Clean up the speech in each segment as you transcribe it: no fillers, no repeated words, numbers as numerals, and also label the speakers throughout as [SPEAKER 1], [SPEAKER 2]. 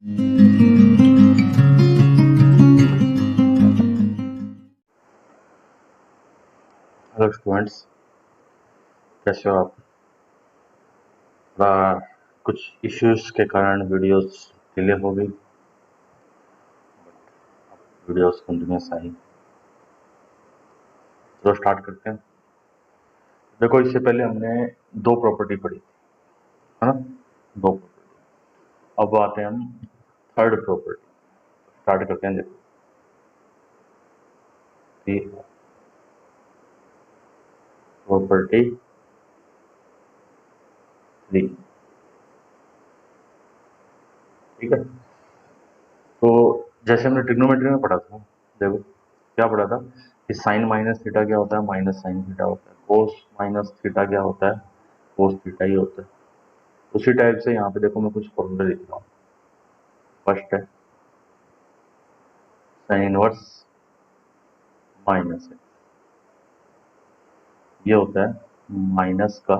[SPEAKER 1] Hello students, कैसे हो आप? कुछ इश्यूज के कारण वीडियोस डिले हो गई। वीडियोस कंटिन्यूस आई। चलो स्टार्ट करते हैं। देखो, इससे पहले हमने दो प्रॉपर्टी पढ़ी थी, है ना? दो प्रॉपर्टी। अब आते हैं हम थर्ड प्रॉपर्टी। स्टार्ट करते हैं। देखो, प्रॉपर्टी 3। ठीक है, तो जैसे हमने ट्रिग्नोमेट्री में पढ़ा था, देखो क्या पढ़ा था कि साइन माइनस थीटा क्या होता है, माइनस साइन थीटा होता है। कोस माइनस थीटा क्या होता है, कोस थीटा ही होता है। उसी टाइप से यहाँ पे देखो मैं कुछ फॉर्मूला लिख रहा हूँ। फर्स्ट है साइन इनवर्स माइनस है, ये होता है माइनस का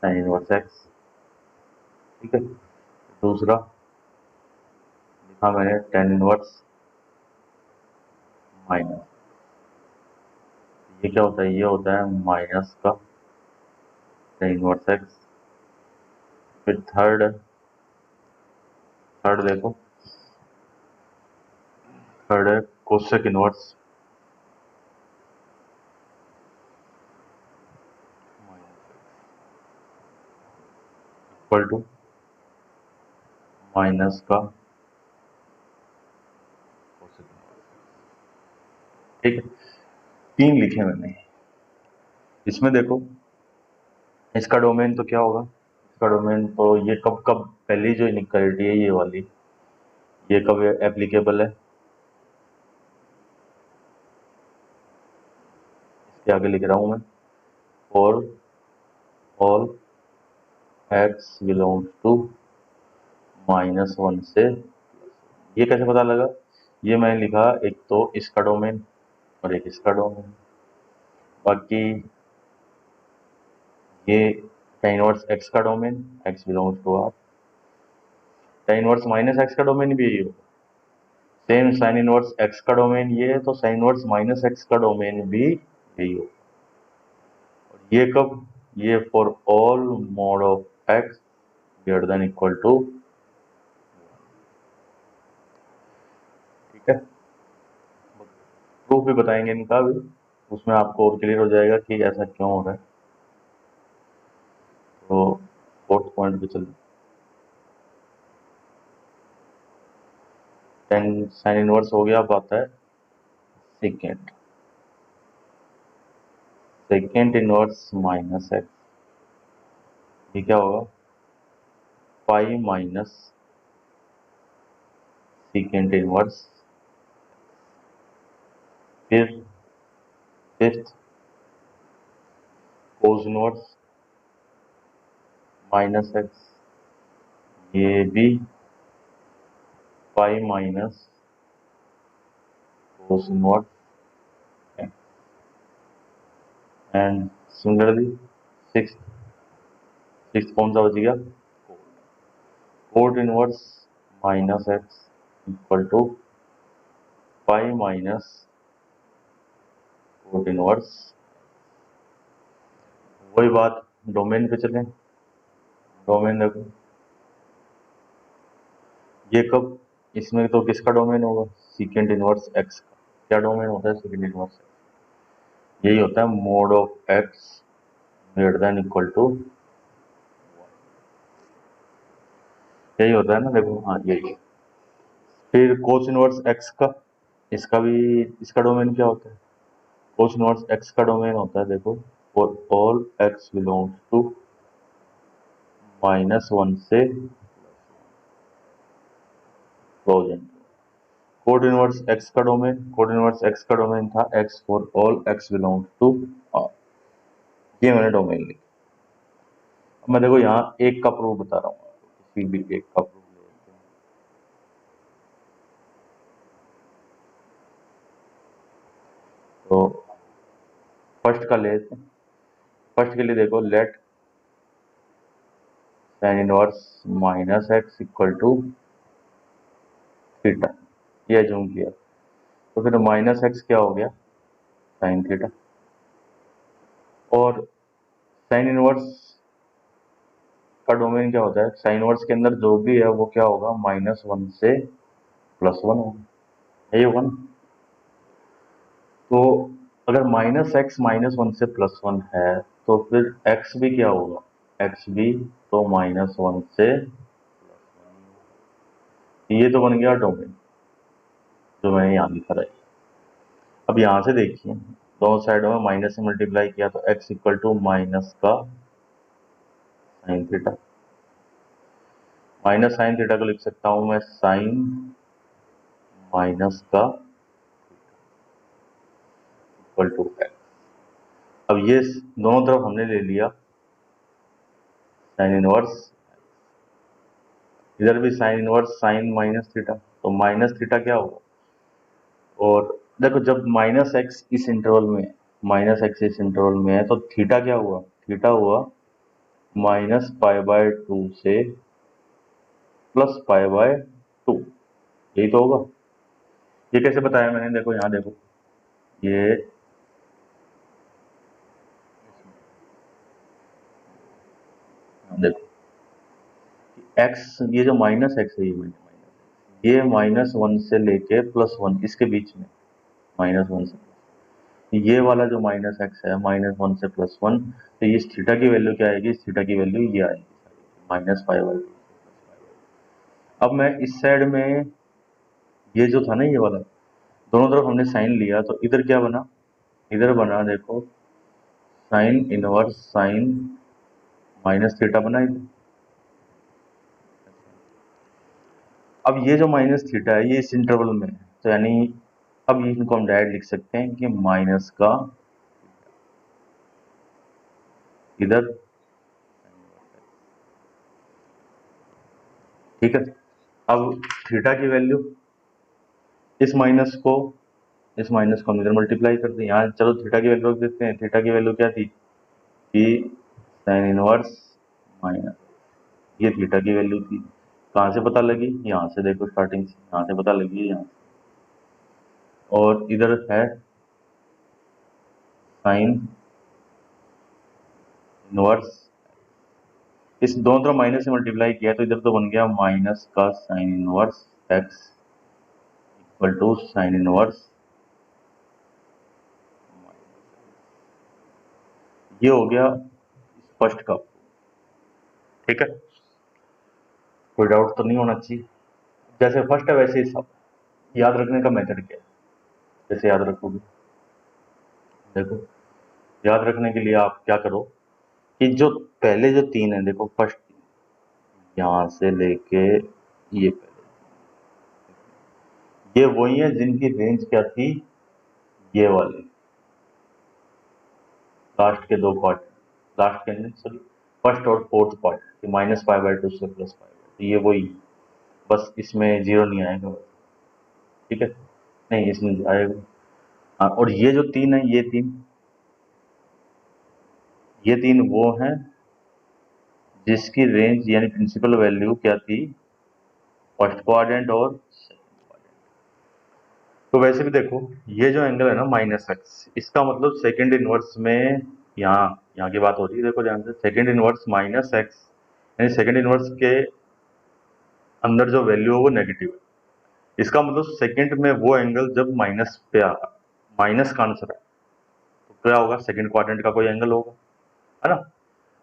[SPEAKER 1] साइन इनवर्स एक्स। ठीक है, दूसरा लिखा मैंने टेन इनवर्स माइनस। ये क्या होता है, ये होता है माइनस का साइन इनवर्स एक्स। फिर थर्ड देखो, थर्ड है cosec inverse equal to minus का कोसेक इनवर्स। ठीक है, तीन लिखे मैंने। इसमें देखो, इसका डोमेन तो क्या होगा, इसका डोमेन तो ये कब कब पहली जो इनइक्वालिटी है ये वाली, ये कब एप्लीकेबल है। इसके आगे लिख रहा हूं मैं, for all x belongs to -1 से। ये कैसे पता लगा, ये मैंने लिखा एक तो इसका डोमेन और एक इसका डोमेन। बाकी ये tan इनवर्स एक्स का domain, x belongs to R. tan inverse minus x का डोमेन भी यही होगा। सेम साइन इनवर्स एक्स का डोमेन ये है, तो साइन इनवर्स माइनस एक्स का डोमेन भी यही होगा। और ये कब, ये for all mod of x greater than equal to. ठीक है, प्रूफ भी बताएंगे इनका भी, उसमें आपको और क्लियर हो जाएगा कि ऐसा क्यों हो रहा है। तो फोर्थ पॉइंट पे चलते, टेन साइन इनवर्स हो गया। अब आता है second, second inverse minus x. ये क्या होगा, पाई माइनस सेकेंड इनवर्स। फिर fifth cos inverse minus x, ये भी pi minus cos inverse x. And similarly six, six कौन सा बच गया, cot inverse minus x equal to pi minus cot inverse. वही बात, डोमेन पे चलें। डोमेन देखो, ये कब, इसमें तो किसका डोमेन होगा, सीकेंड इनवर्स एक्स का। क्या डोमेन होता है सेकेंड इनवर्स, यही होता है mod of x greater than equal to, यही होता है ना। देखो हाँ यही। फिर कोस इनवर्स एक्स का, इसका भी, इसका डोमेन क्या होता है, कोस इनवर्स एक्स का डोमेन होता है देखो, for all x belongs to -1 से close and. Cot inverse x का डोमेन, कोड इनवर्स एक्स का डोमेन था x for all x belongs to R. ये मैंने डोमेन लिखा। अब मैं देखो यहाँ एक का प्रूफ बता रहा हूँ, किसी भी एक का प्रूफ ले लेते हैं। तो फर्स्ट का ले लेते हैं। फर्स्ट के लिए देखो, let sine inverse minus x equal to theta, ये जूम किया तो फिर माइनस एक्स क्या हो गया, साइन थीटा। और साइन इनवर्स का डोमेन क्या होता है, साइन इनवर्स के अंदर जो भी है वो क्या होगा, -1 से +1 होगा, यही होगा ना। तो अगर -x -1 से +1 है तो फिर x भी क्या होगा, x भी तो -1 से, ये तो बन गया डोमेन जो मैंने यहाँ लिखा था। अब यहाँ से देखिए दोनों साइडों में माइनस से मल्टीप्लाई किया तो x इक्वल टू माइनस का sine theta, minus sine theta को लिख सकता हूँ मैं साइन माइनस का इक्वल टू x। अब ये दोनों तरफ हमने ले लिया साइन इनवर्स, इधर भी sine inverse sine minus theta, तो माइनस थीटा क्या होगा। और देखो जब माइनस एक्स इस इंटरवल में, माइनस एक्स इस इंटरवल में है तो थीटा क्या हुआ, थीटा हुआ -π/2 से +π/2, यही तो होगा। ये कैसे बताया मैंने, देखो यहाँ देखो, ये देखो एक्स, ये जो माइनस एक्स है ये -1 से लेके +1 इसके बीच में, -1 से ये वाला जो माइनस एक्स है -1 से +1, तो ये इस थीटा की वैल्यू क्या आएगी, इस थीटा की वैल्यू ये आएगी -π/2। अब मैं इस साइड में ये जो था ना ये वाला, दोनों तरफ हमने साइन लिया तो इधर क्या बना, इधर बना देखो sine inverse sine minus theta बना इधर। अब ये जो माइनस थीटा है ये इस इंटरवल में है, तो यानी अब इनको हम डायरेक्ट लिख सकते हैं कि माइनस का इधर, ठीक है। अब थीटा की वैल्यू, इस माइनस को हम इधर मल्टीप्लाई करते हैं, यहाँ चलो थीटा की वैल्यू रख देते हैं। थीटा की वैल्यू क्या थी कि साइन इनवर्स माइनस, ये थीटा की वैल्यू थी। कहाँ से पता लगी, यहाँ से देखो स्टार्टिंग से यहाँ से पता लगी, यहाँ से। और इधर है साइन इनवर्स, इस दोनों तरफ माइनस से मल्टीप्लाई किया तो इधर तो बन गया माइनस का sine inverse x equal to sine inverse, ये हो गया फर्स्ट का, ठीक है। कोई डाउट तो नहीं होना चाहिए, जैसे फर्स्ट है वैसे ही सब। याद रखने का मेथड क्या है, जैसे याद रखोगे, देखो याद रखने के लिए आप क्या करो कि जो पहले जो तीन है, देखो फर्स्ट यहाँ से लेके ये पहले, ये वही है जिनकी रेंज क्या थी, ये वाले लास्ट के दो पार्ट, लास्ट के अंदर सॉरी फर्स्ट और फोर्थ पार्ट -π/2 से +π/2, ये वही, बस इसमें जीरो नहीं आएगा, ठीक है, नहीं इसमें आएगा। हाँ, और ये जो तीन है, ये तीन वो हैं जिसकी रेंज यानी प्रिंसिपल वैल्यू क्या थी, फर्स्ट क्वाड्रेंट और सेकंड क्वाड्रेंट। तो वैसे भी देखो ये जो एंगल है ना -x, इसका मतलब सेकंड इनवर्स में, यहाँ यहाँ की बात हो रही है, देखो ध्यान से, सेकंड इनवर्स -x, यानी सेकंड इनवर्स के अंदर जो वैल्यू है वो नेगेटिव है। इसका मतलब सेकंड में वो एंगल जब माइनस पे आ, माइनस का आंसर है तो क्या होगा, सेकंड क्वाड्रेंट का कोई एंगल होगा, है ना।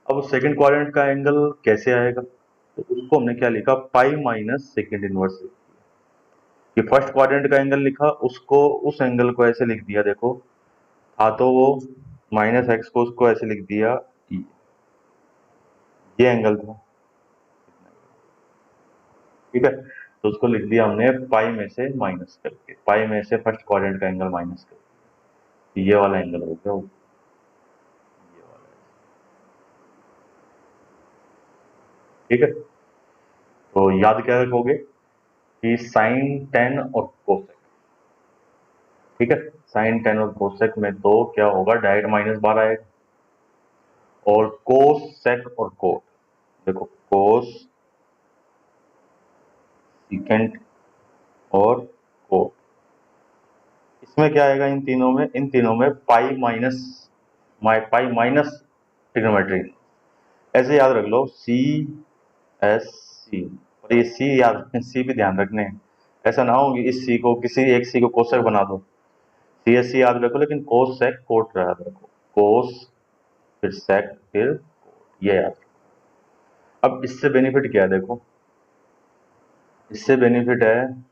[SPEAKER 1] अब सेकंड क्वाड्रेंट का एंगल कैसे आएगा, तो उसको हमने क्या लिखा, पाई माइनस सेकंड इनवर्स। ये फर्स्ट क्वाड्रेंट का एंगल लिखा, उसको उस एंगल को ऐसे लिख दिया, देखो था तो वो -x को उसको ऐसे लिख दिया, ये एंगल था, ठीक है। तो उसको लिख दिया हमने पाई में से माइनस करके, पाई में से फर्स्ट क्वाड्रेंट का एंगल माइनस करके, ये वाला एंगल हो गया, ये वाला, ठीक है। तो याद क्या रखोगे कि साइन टेन और कोसेक, ठीक है, साइन टेन और कोसेक में तो क्या होगा, डायरेक्ट -12 आएगा। और कोस सेक और कोट, देखो कोस, सीकेंट और कोट। इसमें क्या आएगा इन तीनों में? इन तीनों में पाई माइनस ट्रिग्नोमेट्री। ऐसे याद रख लो सी एस सी, और ये सी याद, सी भी ध्यान रखने हैं। ऐसा ना हो कि इस सी को, किसी एक सी को कोसेक बना दो। सी एस सी याद रखो, लेकिन कोस सेक कोट याद रखो। कोस फिर सेक फिर कोट, ये याद रखो। अब इससे बेनिफिट क्या है देखो, इससे बेनिफिट है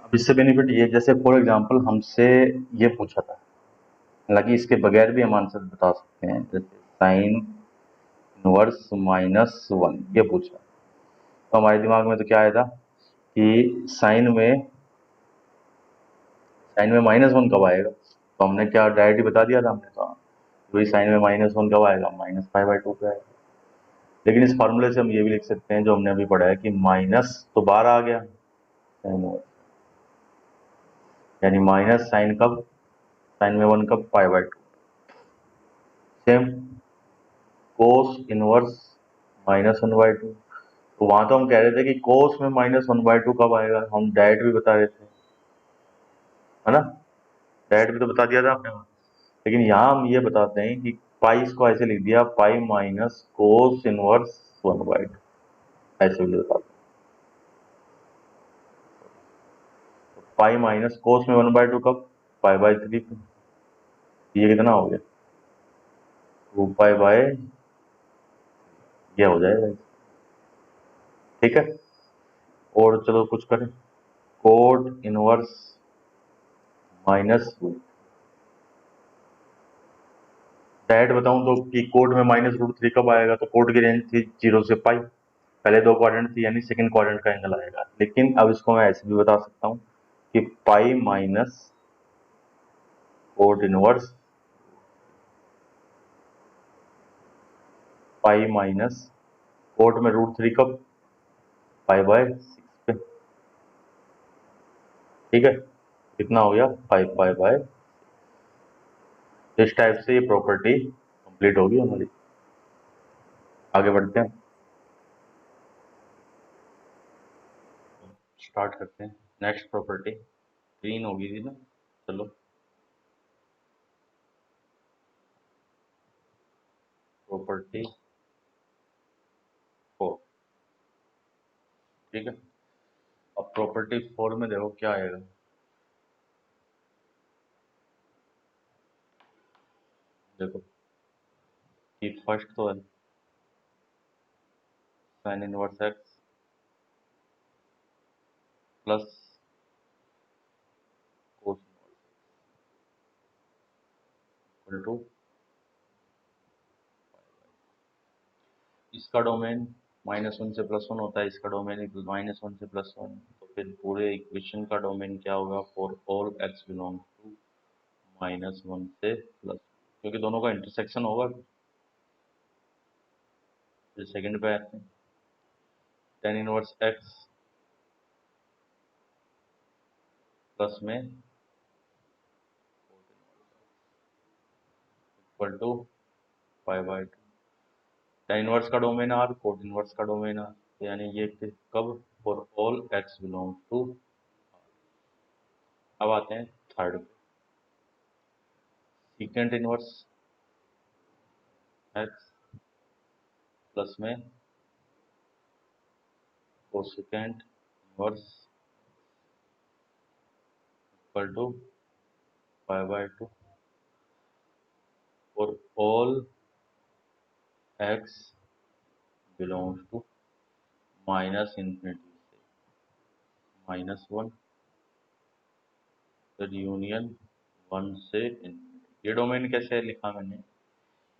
[SPEAKER 1] अब इससे बेनिफिट ये, जैसे फॉर एग्जांपल हमसे ये पूछा था, हालांकि इसके बगैर भी हम आंसर बता सकते हैं, जैसे साइन इनवर्स -1 ये पूछा, तो हमारे दिमाग में तो क्या आया था कि साइन में -1 कब आएगा, तो हमने क्या डायरेक्ट ही बता दिया था, हमने कहा वही साइन में -1 कब आएगा, -π/2 पे आएगा। लेकिन इस फॉर्मूले से हम ये भी लिख सकते हैं जो हमने अभी पढ़ा है कि माइनस तो बाहर आ गया साइन, यानी माइनस साइन कब, साइन में 1 कब, π/2। सेम कोस इनवर्स -1/2, तो वहां तो हम कह रहे थे कि कोस में -1/2 कब आएगा, हम डायरेक्ट भी बता रहे थे, है ना, डायरेक्ट भी तो बता दिया था आपने। लेकिन यहाँ हम ये बताते हैं कि पाई इसको ऐसे लिख दिया, पाई माइनस कोस इनवर्स 1/2, ऐसे भी बताते हैं। पाई माइनस कोस में 1/2 कब, π/3 पे। ये कितना हो गया, 2π/, ये हो जाएगा, ठीक है। और चलो कुछ करें, कोट इनवर्स -, डायरेक्ट बताऊं तो कि कोट में -√3 कब आएगा, तो कोट की रेंज थी 0 से पाई, पहले दो क्वाड्रेंट थी, यानी सेकंड क्वाड्रेंट का एंगल आएगा। लेकिन अब इसको मैं ऐसे भी बता सकता हूँ कि पाई माइनस कोट इनवर्स, पाई माइनस कोट में √3 कब, π/6 पे, ठीक है। कितना हो गया, 5π/, इस टाइप से ये प्रॉपर्टी कंप्लीट होगी हमारी। आगे बढ़ते हैं, स्टार्ट करते हैं। नेक्स्ट प्रॉपर्टी 3 होगी थी ना, चलो प्रॉपर्टी 4, ठीक है। अब प्रॉपर्टी 4 में देखो क्या आएगा, देखो कि फर्स्ट तो है sine inverse x plus cos equal to, इसका डोमेन -1 से +1 होता है, इसका डोमेन -1 से +1, तो फिर पूरे इक्वेशन का डोमेन क्या होगा, for all x belong to -1 से +, क्योंकि दोनों का इंटरसेक्शन होगा। फिर सेकंड पे आते हैं, tan इनवर्स एक्स प्लस में इक्वल टू π/2, tan इनवर्स का डोमेन आर, कोट इनवर्स का डोमेन आर, यानी ये कब, for all x belong to. अब आते हैं थर्ड पे, सीकेंट इनवर्स एक्स प्लस में cosecant inverse equal to π/2 for all x belongs to -इंफिनिटी से -1, फिर यूनियन 1 से इनफिनिटी। ये डोमेन कैसे लिखा मैंने,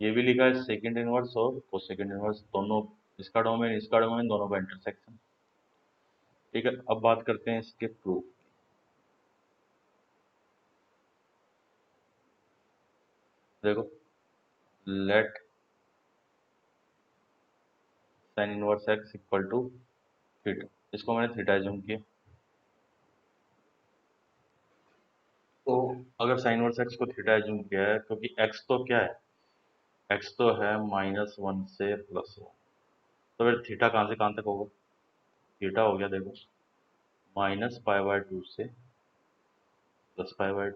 [SPEAKER 1] ये भी लिखा है सेकंड इनवर्स और कोसेकंड इनवर्स दोनों, इसका डोमेन दोनों का इंटरसेक्शन, ठीक है। अब बात करते हैं इसके प्रूफ। देखो, let sine inverse x equal to theta, इसको मैंने थीटा एज्यूम किया। तो अगर साइन इनवर्स एक्स को थीटा एज्यूम किया है, क्योंकि एक्स तो क्या है, एक्स तो है -1 से +1, तो फिर थीटा कहाँ से कहाँ तक होगा, थीटा हो गया देखो -π/2 से +π/2,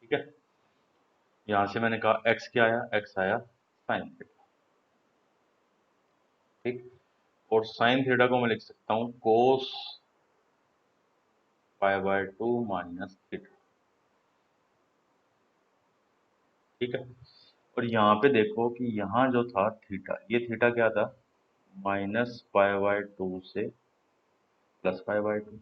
[SPEAKER 1] ठीक है। यहाँ से मैंने कहा एक्स क्या आया, एक्स आया साइन थीटा, ठीक। और साइन थीटा को मैं लिख सकता हूँ कोस π/2 माइनस थीटा, ठीक है। और यहाँ पे देखो कि यहाँ जो था थीटा, ये थीटा क्या था, -π/2 से +π/2,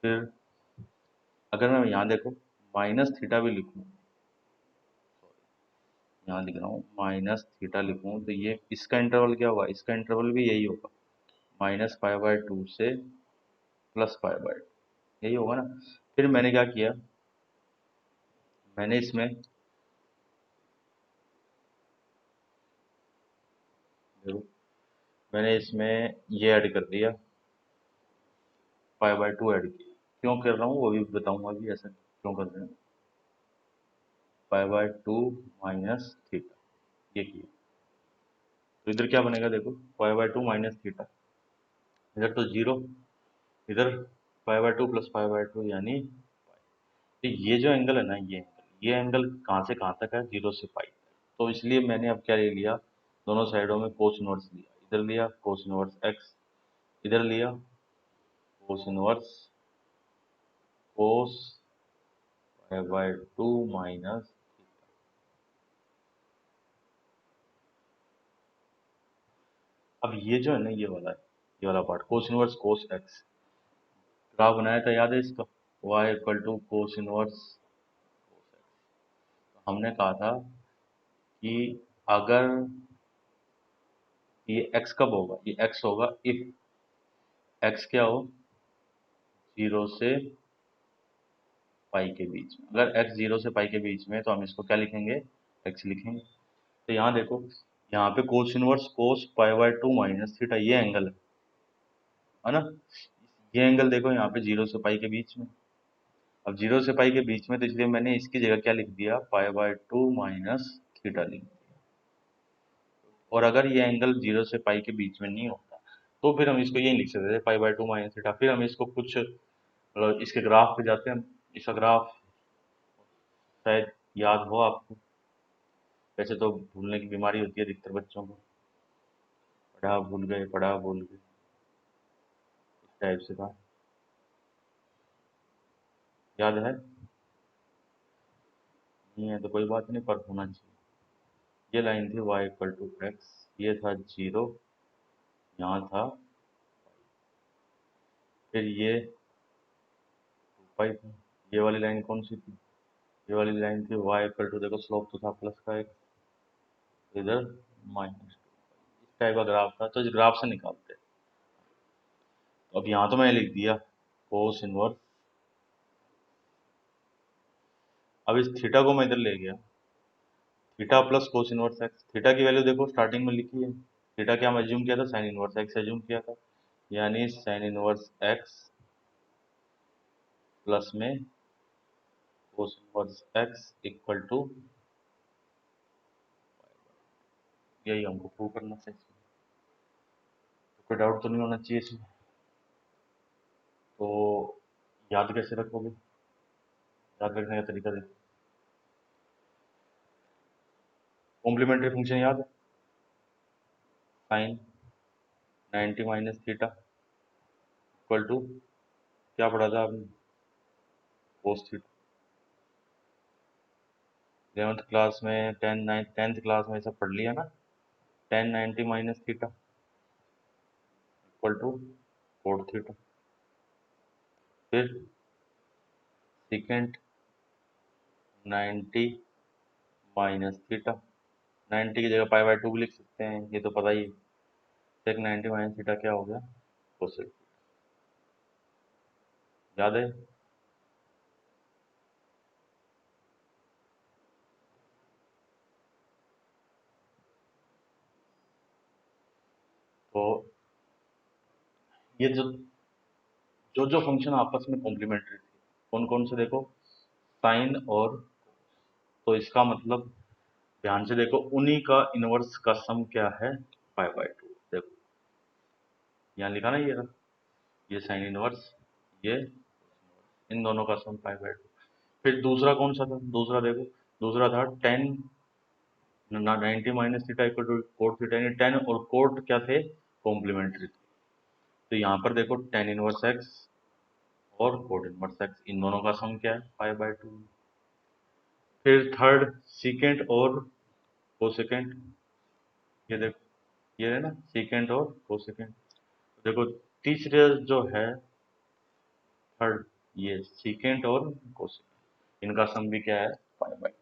[SPEAKER 1] फिर अगर मैं यहाँ देखो माइनस थीटा भी लिखूँ, यहाँ लिख रहा हूँ माइनस थीटा लिखूँ, तो ये इसका इंटरवल क्या होगा, इसका इंटरवल भी यही होगा -π/2 से +π/2, यही होगा ना। फिर मैंने क्या किया, मैंने इसमें देखो, मैंने इसमें ये ऐड कर दिया, π/2 ऐड किया, क्यों कर रहा हूँ वो भी बताऊंगा अभी, ऐसा क्यों कर रहे हैं, π/2 माइनस थीटा, ये किया। तो इधर क्या बनेगा देखो, π/2 माइनस थीटा, इधर तो जीरो, इधर π/2 प्लस π/2 यानी, तो ये जो एंगल है ना, ये एंगल कहाँ से कहाँ तक है, 0 से पाई। तो इसलिए मैंने अब क्या ले लिया, दोनों साइडों में कोस इनवर्स लिया, इधर लिया कोस इनवर्स एक्स, इधर लिया कोस इनवर्स कोस π/2 माइनस। अब ये जो है ना, ये वाला है, ये वाला part cos inverse cos x, graph बनाया था याद है इसका, y equal to cos inverse, हमने कहा था कि अगर ये x कब होगा, ये x होगा इफ x क्या हो, 0 से पाई के बीच में। अगर x 0 से पाई के बीच में है, तो हम इसको क्या लिखेंगे, x लिखेंगे। तो यहाँ देखो, यहाँ पे cos inverse cos π/2 minus theta, ये एंगल है ना, ये एंगल देखो यहाँ पे 0 से पाई के बीच में। अब 0 से पाई के बीच में, तो इसलिए मैंने इसकी जगह क्या लिख दिया, π/2 माइनस थीटा लिख दिया। और अगर ये एंगल 0 से पाई के बीच में नहीं होता, तो फिर हम इसको यही लिख सकते थे, π/2 माइनस थीटा। फिर हम इसको कुछ इसके ग्राफ पे जाते हैं, इसका ग्राफ शायद याद हो आपको, वैसे तो भूलने की बीमारी होती है अधिकतर बच्चों को, पढ़ा भूल गए, पढ़ा भूल गए, इस टाइप से था, याद है, नहीं है तो कोई बात नहीं, पर होना चाहिए। ये लाइन थी y इक्वल टू एक्स, ये था 0, यहाँ था, फिर ये 2 पाई था। ये वाली लाइन कौन सी थी, ये वाली लाइन थी y इक्वल टू, देखो स्लोप तो था प्लस का एक, इधर -2, इस टाइप का ग्राफ था, तो इस ग्राफ से निकालते हैं। तो अब यहाँ तो मैंने लिख दिया कोस इनवर्स, अब इस थीटा को मैं इधर ले गया, theta plus cos inverse x, theta की वैल्यू देखो स्टार्टिंग में लिखी है, थीटा क्या हम एज्यूम किया था, साइन इनवर्स एक्स एज्यूम किया था, यानी साइन इनवर्स एक्स प्लस में cos inverse x equal to, यही हमको प्रूव करना है इसमें। तो कोई डाउट तो नहीं होना चाहिए इसमें। तो याद कैसे रखोगे, याद रखने का तरीका देखो, कॉम्प्लीमेंट्री फंक्शन याद है, sine 90 minus theta equal to, क्या पढ़ा था आपने, कोस थीटा, 11th क्लास में, 10th क्लास में सब पढ़ लिया ना, tan 90 minus theta equal to cot theta, फिर सेकेंड 90 माइनस थीटा, 90 की जगह π/2 भी लिख सकते हैं, ये तो पता ही है। सेक 90 माइनस थीटा क्या हो गया, कोसेक। याद है? तो ये जो जो जो फंक्शन आपस में कॉम्प्लीमेंट्री थे, कौन कौन से देखो, साइन और, तो इसका मतलब ध्यान से देखो, उन्हीं का इनवर्स का सम क्या है, पाई बाय टू। देखो यहाँ लिखा ना, ये रहा, ये साइन इनवर्स, ये इन दोनों का सम पाई बाय टू। फिर दूसरा कौन सा था, दूसरा देखो, दूसरा था tan 90 minus theta equal to cot theta, यानी टेन और कोट क्या थे, कॉम्प्लीमेंट्री थे। तो यहाँ पर देखो टेन इनवर्स एक्स और कोट इनवर्स एक्स, इन दोनों का सम क्या है, पाई बाय टू। फिर थर्ड सीकेंट और कोसेकेंट, ये देखो ये है ना, सीकेंट और कोसेकेंट। देखो तीसरे जो है, थर्ड, ये सीकेंट और कोसेकेंट, इनका सम भी क्या है, पाई बाय।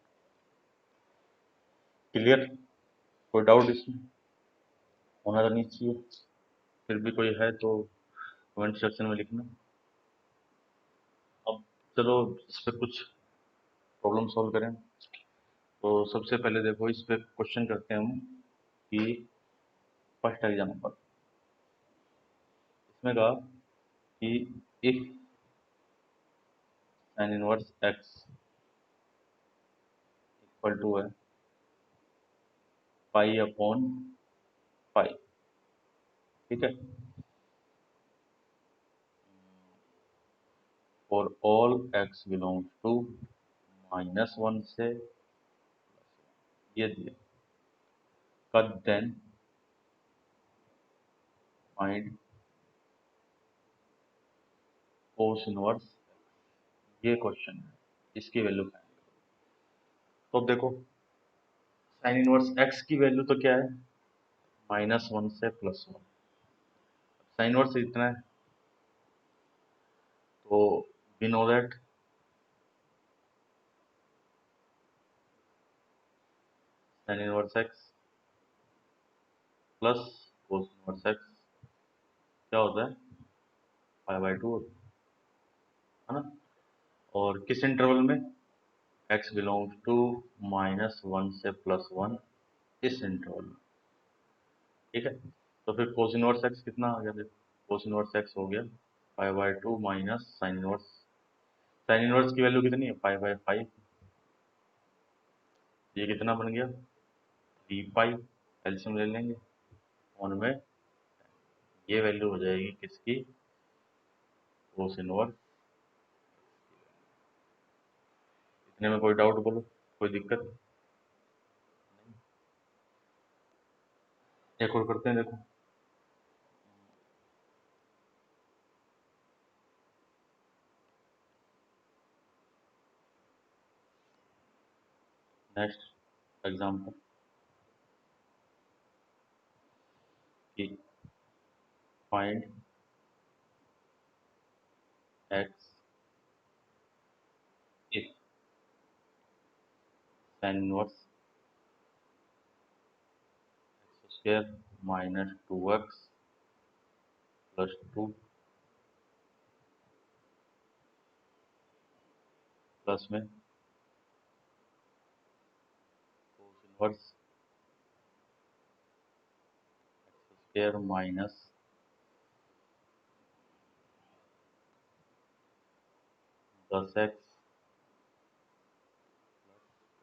[SPEAKER 1] क्लियर? कोई डाउट इसमें? होना तो नहीं चाहिए, फिर भी कोई है तो कमेंट सेक्शन में लिखना। अब चलो इस पे कुछ प्रॉब्लम सॉल्व करें। तो सबसे पहले देखो इस पे क्वेश्चन करते हैं हम कि फर्स्ट एग्जाम्पल, इसमें कहा कि if sine inverse x equal to है पाई अपॉन पाई, ठीक है, for all x belongs to -1 से, ये दिया, but then find cos inverse, ये क्वेश्चन है, इसकी वैल्यू फाइंड। तो अब देखो साइन इनवर्स एक्स की वैल्यू तो क्या है, -1 से +1, साइन इनवर्स इतना है, तो we know that sine inverse x plus cos inverse x क्या होता है, पाई बाय टू, है ना। और किस इंटरवल में, x बिलोंग्स टू -1 से +1, इस इंटरवल में, ठीक है। तो फिर कोस इनवर्स एक्स कितना आ गया, देखो कोस इनवर्स एक्स हो गया पाई by to minus sine inverse, sine inverse की वैल्यू कितनी है, पाई बाय 5, ये कितना बन गया, 3 पाई, एलसीएम ले लेंगे, उनमें ये वैल्यू हो जाएगी किसकी, कोस इनवर्स। इतने में कोई डाउट बोलो, कोई दिक्कत? एक और करते हैं, देखो नेक्स्ट एग्जांपल कि find x if sine inverse square -2x +2 plus में cos inverse square -10x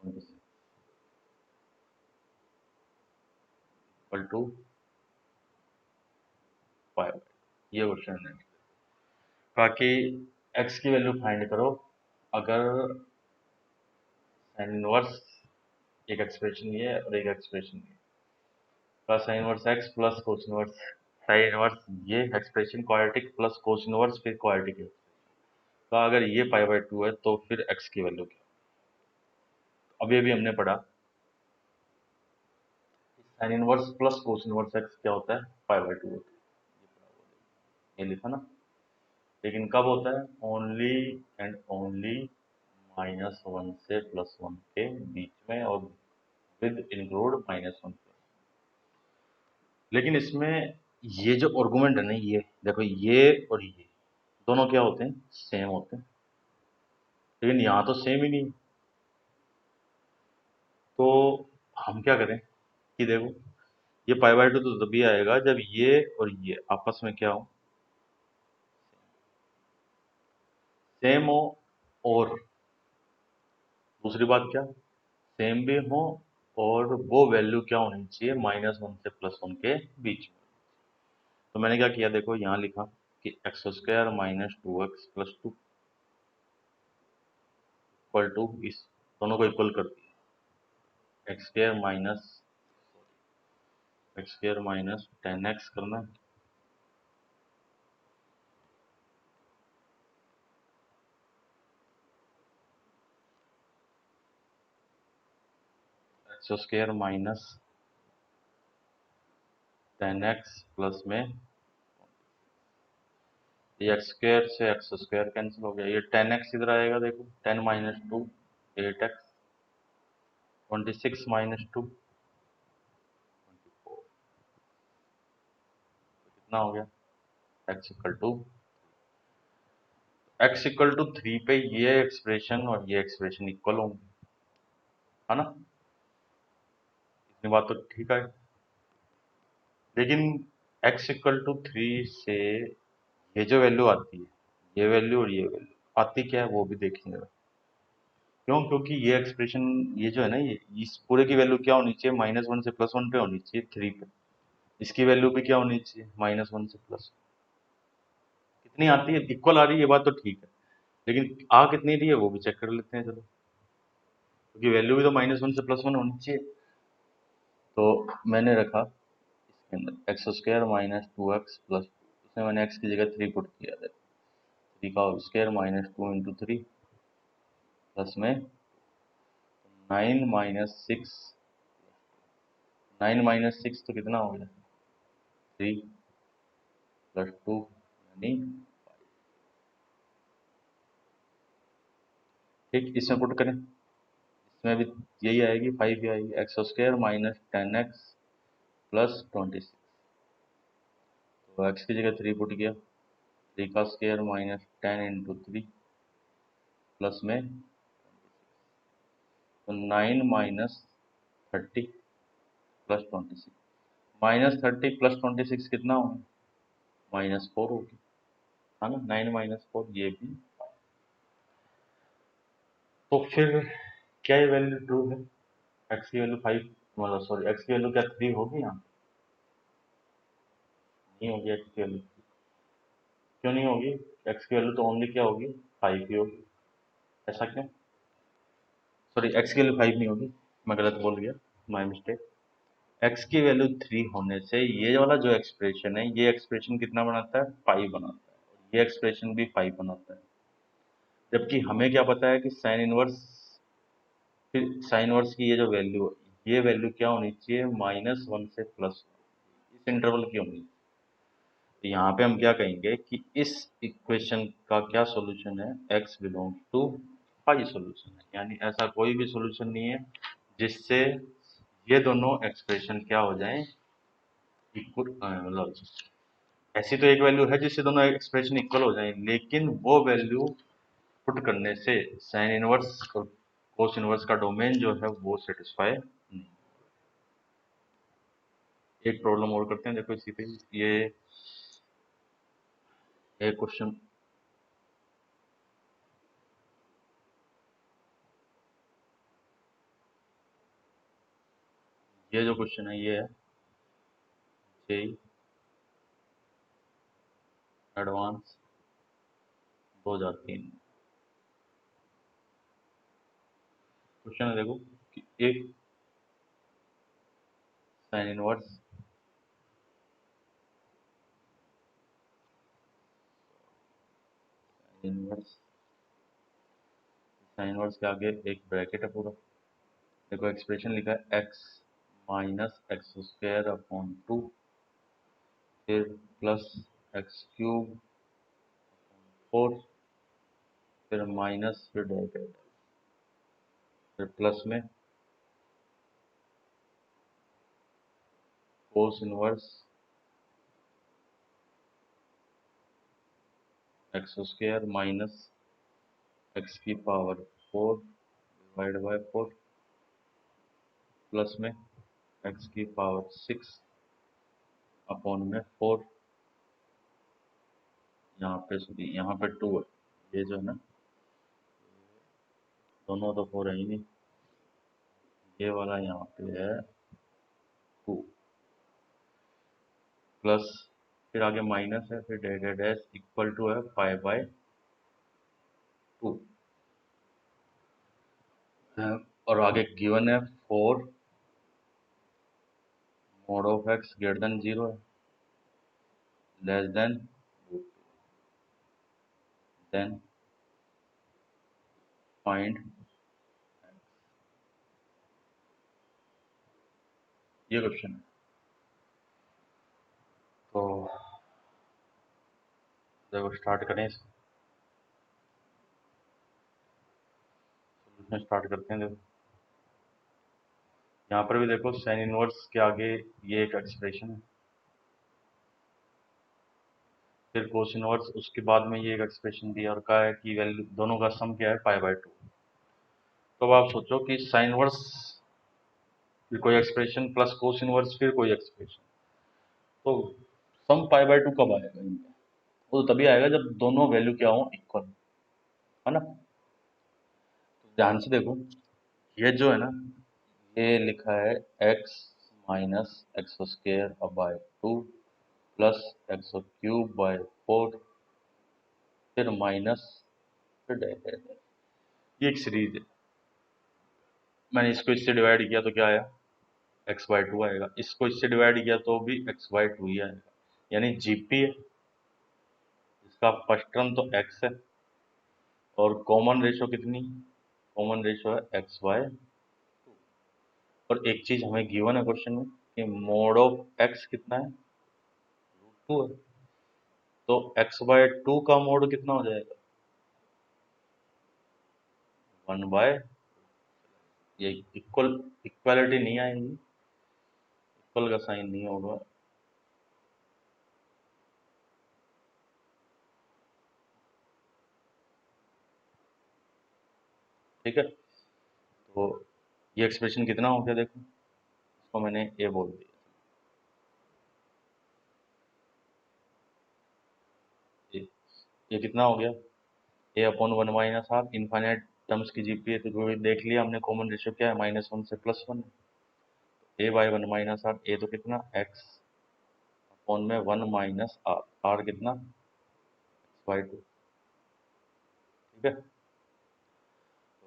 [SPEAKER 1] 26 equal to 5। ये क्वेश्चन है, ताकि x की वैल्यू फाइंड करो अगर साइन इनवर्स, एक एक्सप्रेशन ये है और एक एक्सप्रेशन ये, का sine inverse x plus cos inverse, sine inverse ये expression quadratic plus cos inverse फिर क्वाड्रेटिक है, तो अगर ये पाई बाय टू है तो फिर x की वैल्यू क्या, अभी अभी हमने पढ़ा sine inverse plus cos inverse x क्या होता है, पाई बाय टू होता है, ये लिखा ना। लेकिन कब होता है, ओनली एंड ओनली -1 से +1 के बीच में, और विद इंक्लूड -1। लेकिन इसमें ये जो आर्गुमेंट है ना, ये देखो ये और दोनों क्या होते हैं, सेम होते हैं, लेकिन यहाँ तो सेम ही नहीं है। तो हम क्या करें कि देखो, ये पाई बाय 2 तो तभी आएगा जब ये और ये आपस में क्या हो, सेम हो, और दूसरी बात क्या, सेम भी हो, और वो वैल्यू क्या होनी चाहिए, -1 से +1 के बीच में। तो मैंने क्या किया, देखो यहाँ लिखा कि x² - 2x + 2 इक्वल टू, इस दोनों को इक्वल कर दिया, x² - 10x करना है, x² - 10x प्लस में ये x² से x² कैंसिल हो गया, ये 10x इधर आएगा, देखो 10 - 2 8x, 26 - 2 24, कितना हो गया, x = 3 पे ये एक्सप्रेशन और ये एक्सप्रेशन इक्वल होंगे, है ना, इतनी बात तो ठीक है। लेकिन x = 3 से ये जो वैल्यू आती है, ये वैल्यू और ये वैल्यू आती क्या है वो भी देखेंगे। क्यों, क्योंकि ये एक्सप्रेशन, ये जो है ना, ये इस पूरे की वैल्यू क्या होनी चाहिए, -1 से +1 पे होनी चाहिए, 3 पे। इसकी वैल्यू भी क्या होनी चाहिए, -1 से +1। कितनी आती है, इक्वल आ रही है, ये बात तो ठीक है, लेकिन आ कितनी रही है वो भी चेक कर लेते हैं, चलो, क्योंकि वैल्यू भी तो -1 से +1 होनी चाहिए। तो मैंने रखा इसके अंदर x² - 2x + 2, इसमें मैंने x की जगह 3 पुट किया था, 3 का होल स्क्वायर -2 × 3 प्लस में 9 - 6, 9 - 6 तो कितना हो गया, 3 + 2 यानी, ठीक, इसमें पुट करें, इसमें भी यही आएगी, 5 ही आएगी, x² - 10x + 26, तो x की जगह 3 पुट किया, 3 का स्क्वायर -10 × 3 प्लस में, तो 9 - 30 + 26, -30 + 26 कितना होगा, -4 होगी, है ना, 9 - 4 ये भी। तो फिर क्या ये वैल्यू ट्रू है, x की वैल्यू 5, मतलब सॉरी, x की वैल्यू क्या 3 होगी, यहाँ नहीं होगी, x की वैल्यू क्यों नहीं होगी, x की वैल्यू तो ओनली क्या होगी, 5 ही होगी, ऐसा क्यों, सॉरी, x की वैल्यू 5 नहीं होगी, मैं गलत बोल गया, माय मिस्टेक। x की वैल्यू 3 होने से ये वाला जो एक्सप्रेशन है, ये एक्सप्रेशन कितना बनाता है, 5 बनाता है, और ये एक्सप्रेशन भी 5 बनाता है, जबकि हमें क्या पता है कि साइन इनवर्स, फिर साइन इनवर्स की ये जो वैल्यू है, ये वैल्यू क्या होनी चाहिए, -1 से +1, इस इंटरवल की होनी चाहिए। तो यहाँ पे हम क्या कहेंगे कि इस इक्वेशन का क्या सॉल्यूशन है, x belongs to pi solution है, यानी ऐसा कोई भी सॉल्यूशन नहीं है जिससे ये दोनों एक्सप्रेशन क्या हो जाएं, इक्वल, मतलब ऐसी तो एक वैल्यू है जिससे दोनों एक्सप्रेशन इक्वल हो जाएं, लेकिन वो वैल्यू पुट करने से साइन इनवर्स और कोस इनवर्स का डोमेन जो है वो सेटिस्फाई नहीं। एक प्रॉब्लम और करते हैं, देखो इसी पे, ये एक क्वेश्चन, ये जो क्वेश्चन है ये है जेई एडवांस 2003, क्वेश्चन है देखो कि एक sine inverse inverse sine inverse के आगे एक ब्रैकेट है पूरा, देखो एक्सप्रेशन लिखा है x - x² / 2, फिर प्लस x³ 4, फिर माइनस, फिर ब्रैकेट, फिर प्लस में cos inverse x square minus x की पावर 4 डिवाइड बाय 4 प्लस में एक्स की पावर 6 अपॉन में 4, यहाँ पे 2 है, ये जो है ना दोनों तो 4 है ही नहीं, ये वाला यहाँ पे है 2 प्लस फिर आगे माइनस है, फिर डैश डैश इक्वल टू है 5/2 और आगे गिवन है 4 mod of x greater then 0 है, लेस देन देन फाइंड, ये क्वेश्चन है। तो देखो स्टार्ट करें, इसमें स्टार्ट करते हैं। देखो यहाँ पर भी देखो साइन इनवर्स के आगे ये एक एक्सप्रेशन है, फिर कोस इनवर्स, उसके बाद में ये एक एक्सप्रेशन दिया और कहा है कि वैल्यू दोनों का सम क्या है 5/2। तो अब आप सोचो कि साइन इनवर्स फिर कोई एक्सप्रेशन प्लस कोस इनवर्स फिर कोई एक्सप्रेशन, तो सम 5/2 कब आएगा इनका? वो तो तभी आएगा जब दोनों वैल्यू क्या हो, इक्वल, है ना। तो ध्यान से देखो, ये जो है ना, ये लिखा है x minus x square by 2 plus x cube by 4 फिर माइनस फिर डैश, ये एक सीरीज है। मैंने इसको इससे डिवाइड किया तो क्या आया, x/2 आएगा, इसको इससे डिवाइड किया तो भी x/2 ही आएगा, यानी जीपी है, इसका फर्स्ट टर्म तो x है और कॉमन रेशो कितनी, कॉमन रेशो है x/2। और एक चीज हमें गिवन है क्वेश्चन में कि मोड ऑफ x कितना है, √2 है, तो x/2 का मोड कितना हो जाएगा, 1/, ये इक्वलिटी नहीं आएगी, इक्वल का साइन नहीं होगा, ठीक है। तो ये एक्सप्रेशन कितना हो गया, देखो इसको मैंने ए बोल दिया, ये कितना हो गया, a/1 - r, इनफाइनाइट टर्म्स की जीपी है, तो देख लिया हमने कॉमन रेशियो क्या है, -1 से +1, a/1 - r, ए तो कितना x अपॉन में 1 माइनस r, r कितना x/2, ठीक है।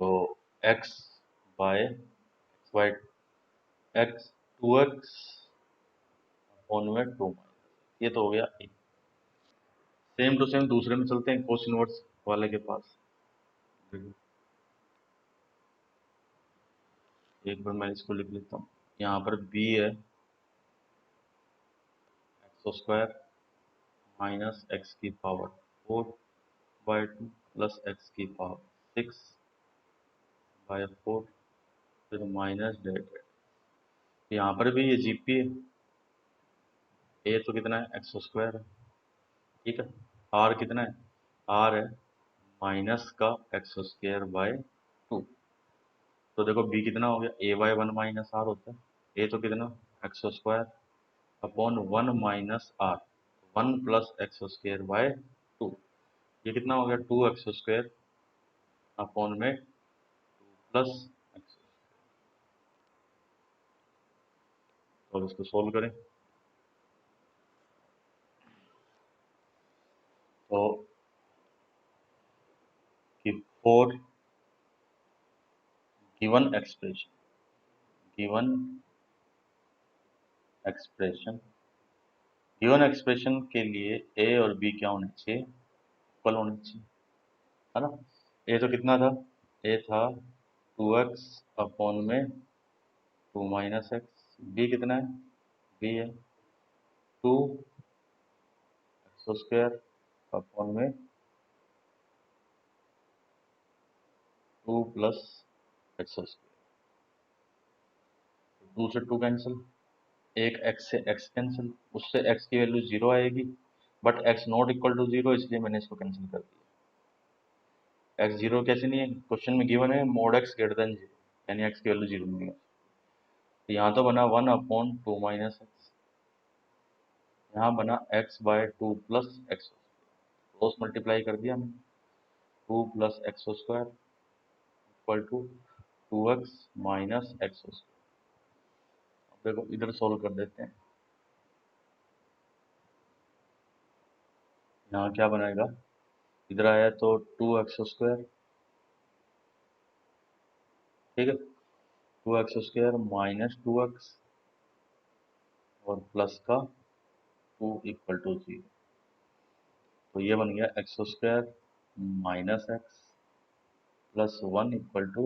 [SPEAKER 1] तो x by x by x 2x upon में 2 माइनस, ये तो हो गया एक। सेम टू सेम दूसरे में चलते हैं, कोस इनवर्स वाले के पास। देखो एक बार मैं इसको लिख लेता हूँ, यहाँ पर b है x² माइनस एक्स की पावर 4/2 प्लस एक्स की पावर 6/4 फिर माइनस डेट, यहाँ पर भी ये जीपी है, ए तो कितना है x² है, ठीक है। आर कितना है, आर है माइनस का x²/2, तो देखो बी कितना हो गया, a/1 माइनस आर होता है, ए तो कितना x² upon 1 minus are, 1 plus x²/2, ये कितना हो गया 2x² अपॉन में 2 प्लस x। तो अब इसको सोल्व करें, तो कि 4 given expression, given expression, given expression के लिए ए और बी क्या होने चाहिए, इक्वल होने चाहिए, है ना। ए तो कितना था, ए था 2x अपॉन में 2 माइनस एक्स, बी कितना है, बी है 2x² अपॉन में 2 प्लस x², 2 से 2 कैंसिल, एक x से x कैंसिल, उससे x की वैल्यू 0 आएगी, but x not equal to zero, इसलिए मैंने इसको कैंसिल कर दिया। एक्स जीरो कैसे नहीं है, क्वेश्चन में गिवन है mode x greater than zero, यानी एक्स की वैल्यू जीरो नहीं है। तो यहाँ तो बना 1/2 माइनस एक्स, यहाँ बना x by 2 plus x, cross multiply कर दिया मैंने, 2 plus x square equal to 2x minus x square. अब देखो इधर सोल्व कर देते हैं, यहाँ क्या बनाएगा, इधर आया तो 2x स्क्वायर, ठीक है, 2x स्क्वायर माइनस 2x और प्लस का 2 इक्वल टू 0। तो ये बन गया x square minus x plus 1 equal to,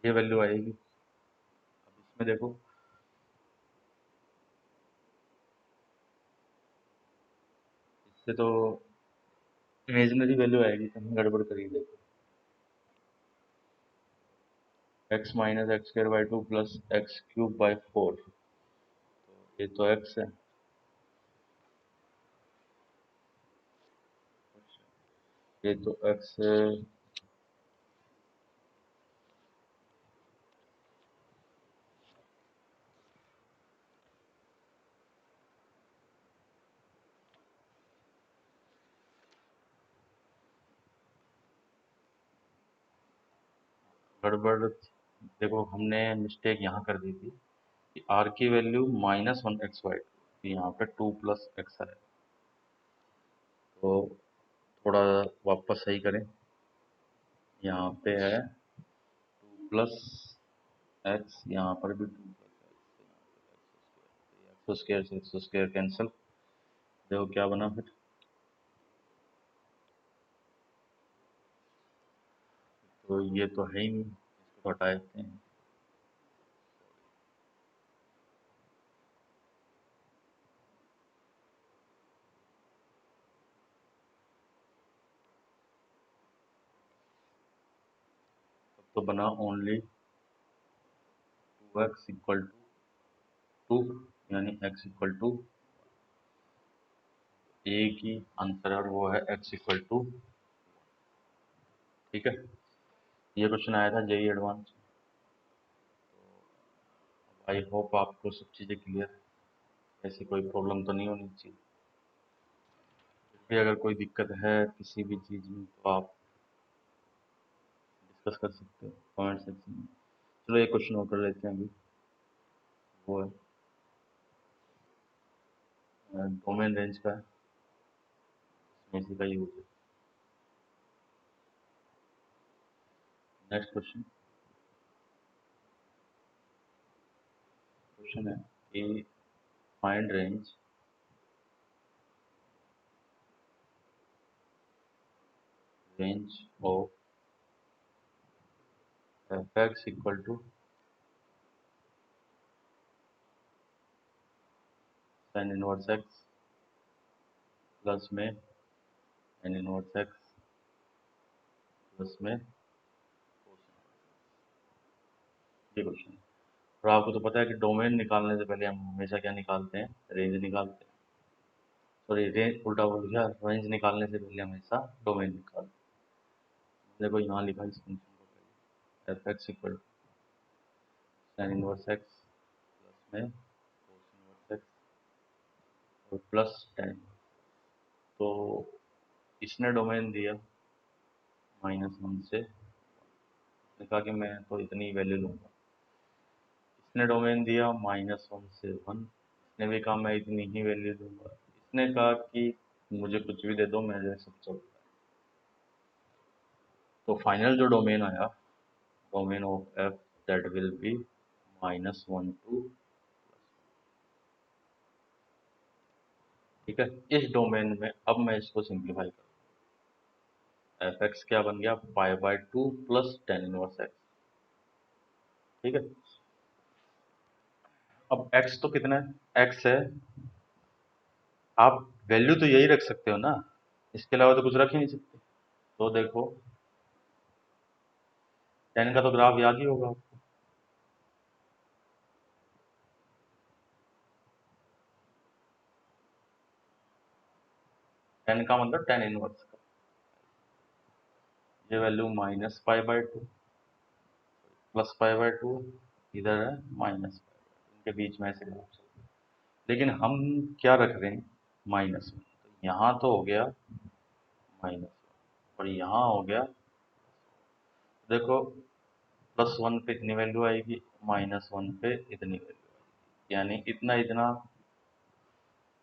[SPEAKER 1] ये वैल्यू आएगी। अब इसमें देखो, इससे तो इमेजिनरी वैल्यू आएगी, कहीं गड़बड़ करी देखो, x minus x square by 2 plus x cube by 4, ये तो एक्स है, ये तो एक्स है, गड़बड़ देखो, हमने मिस्टेक यहाँ कर दी थी कि आर की वैल्यू -1 x/2, यहाँ पे 2 प्लस एक्स है, तो थोड़ा वापस सही करें, यहाँ पे है 2 प्लस एक्स, यहाँ पर भी 2 प्लस एक्स स्क्वायर से एक्स स्क्वायर कैंसिल, देखो क्या बना फिर, तो ये तो है ही नहीं, इसको हटा देते हैं। तो बना ओनली 2x इक्वल टू 2, यानी x इक्वल टू, एक ही आंसर है और वो है x इक्वल टू, ठीक है। ये क्वेश्चन आया था जेई एडवांस, आई होप आपको सब चीज़ें क्लियर, ऐसी कोई प्रॉब्लम तो नहीं होनी चाहिए। फिर अगर कोई दिक्कत है किसी भी चीज़ में तो आप डिस्कस कर सकते हो कमेंट सेक्शन में। चलो एक क्वेश्चन और कर लेते हैं अभी, वो है डोमेन रेंज का है, इसमें इसी का यूज है। नेक्स्ट क्वेश्चन, क्वेश्चन है कि find range of F X equal to sine inverse x plus में एन इनवर्स एक्स प्लस में ये क्वेश्चन। और आपको तो पता है कि डोमेन निकालने से पहले हम हमेशा क्या निकालते हैं, रेंज निकालते हैं, सॉरी रेंज उल्टा बोल गया, रेंज निकालने से पहले हमेशा डोमेन निकालते हैं। देखो यहाँ लिखा है इस फंक्शन को पहले, F X equal to sine inverse x plus में कोस इनवर्स एक्स और प्लस टेन। तो इसने डोमेन दिया -1 से, इसने कहा कि मैं तो इतनी वैल्यू लूँगा, इसने डोमेन दिया -1 से 1, इसने भी कहा मैं इतनी ही वैल्यू दूंगा, इसने कहा कि मुझे कुछ भी दे दो मेरे सब चलता है। तो फाइनल जो डोमेन आया, domain of F that will be -1 to, ठीक है। इस डोमेन में अब मैं इसको सिंप्लीफाई करूँ, एफ एक्स क्या बन गया, π/2 प्लस टेन इनवर्स एक्स, ठीक है। अब एक्स तो कितना है, एक्स है, आप वैल्यू तो यही रख सकते हो ना, इसके अलावा तो कुछ रख ही नहीं सकते। तो देखो टेन का तो ग्राफ याद ही होगा आपको, टेन का मतलब टेन इनवर्स का, ये वैल्यू -π/2 +π/2, इधर है -π/2, इनके बीच में ऐसे ग्रुप है। लेकिन हम क्या रख रहे हैं, माइनस में, तो यहाँ तो हो गया माइनस और यहाँ हो गया, देखो +1 पे इतनी वैल्यू आएगी, -1 पे इतनी वैल्यू आएगी, यानी इतना इतना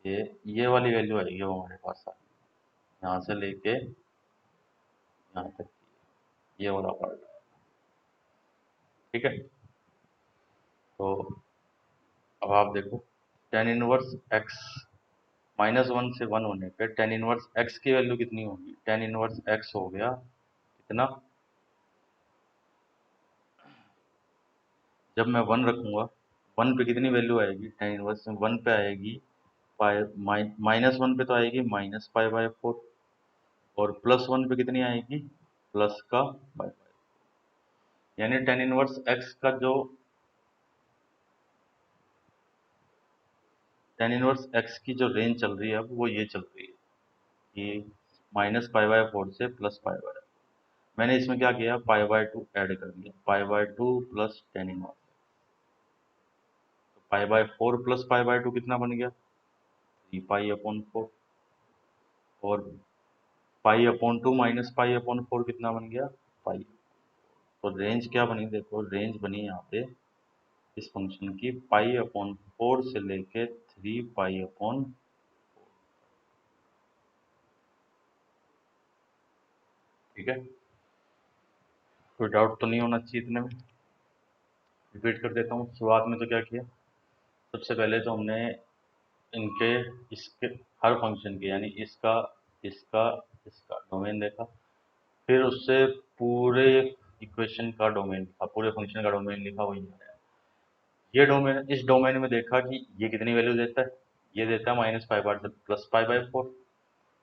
[SPEAKER 1] ये वाली वैल्यू आएगी वो हमारे पास यहाँ से लेके यहाँ तक, ये वाला पार्ट, ठीक है। तो अब आप देखो, टेन इनवर्स एक्स -1 से 1 होने पे टेन इनवर्स एक्स की वैल्यू कितनी होगी, टेन इनवर्स एक्स हो गया कितना, जब मैं 1 रखूंगा, 1 पे कितनी वैल्यू आएगी, टेन इनवर्स में 1 पे आएगी पाई, -1 पे तो आएगी -π/4, और +1 पे कितनी आएगी, प्लस का बाय, यानी टेन इनवर्स एक्स का जो टेन इनवर्स एक्स की जो रेंज चल रही है अब वो ये चल रही है कि -π/4 से +π/4। मैंने इसमें क्या किया, π/2 ऐड कर दिया, π/2 प्लस टेन इनवर्स, तो π/4 प्लस π/2 कितना बन गया, 3π/4, और π/2 माइनस π/4 कितना बन गया, पाई। तो रेंज क्या बनी, देखो रेंज बनी यहाँ पे इस फंक्शन की π/4 से लेके 3π/, ठीक है। कोई डाउट तो नहीं होना चाहिए इतने में, रिपीट कर देता हूँ। शुरुआत में तो क्या किया, सबसे पहले तो हमने इनके इसके हर फंक्शन के, यानी इसका इसका इसका डोमेन देखा, फिर उससे पूरे इक्वेशन का डोमेन लिखा, पूरे फंक्शन का डोमेन लिखा, वही आया। ये डोमेन, इस डोमेन में देखा कि ये कितनी वैल्यू देता है, ये देता है -π/2 से +π/4,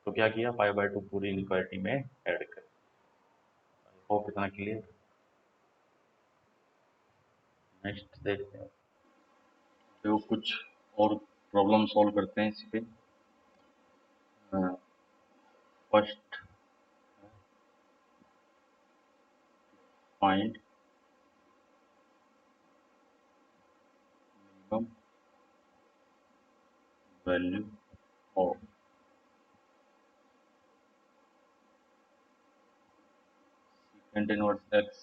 [SPEAKER 1] तो क्या किया, π/2 पूरी इनक्वालिटी में ऐड कर। होप इतना क्लियर। नेक्स्ट देखते हैं, तो कुछ और प्रॉब्लम सॉल्व करते हैं इसी पे। First, find minimum value of second inverse X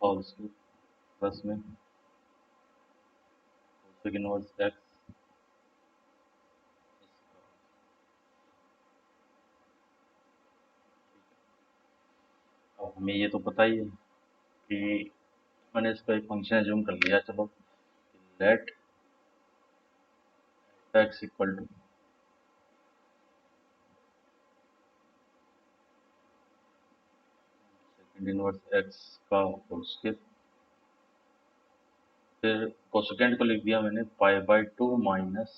[SPEAKER 1] whole square plus में कोसेक इनवर्स एक्स। अब हमें ये तो पता ही है कि मैंने इसका एक फंक्शन एज्यूम कर लिया, चलो let X equal to second inverse x का होल स्क्वायर, फिर कोसेकेंड को लिख दिया मैंने π/2 माइनस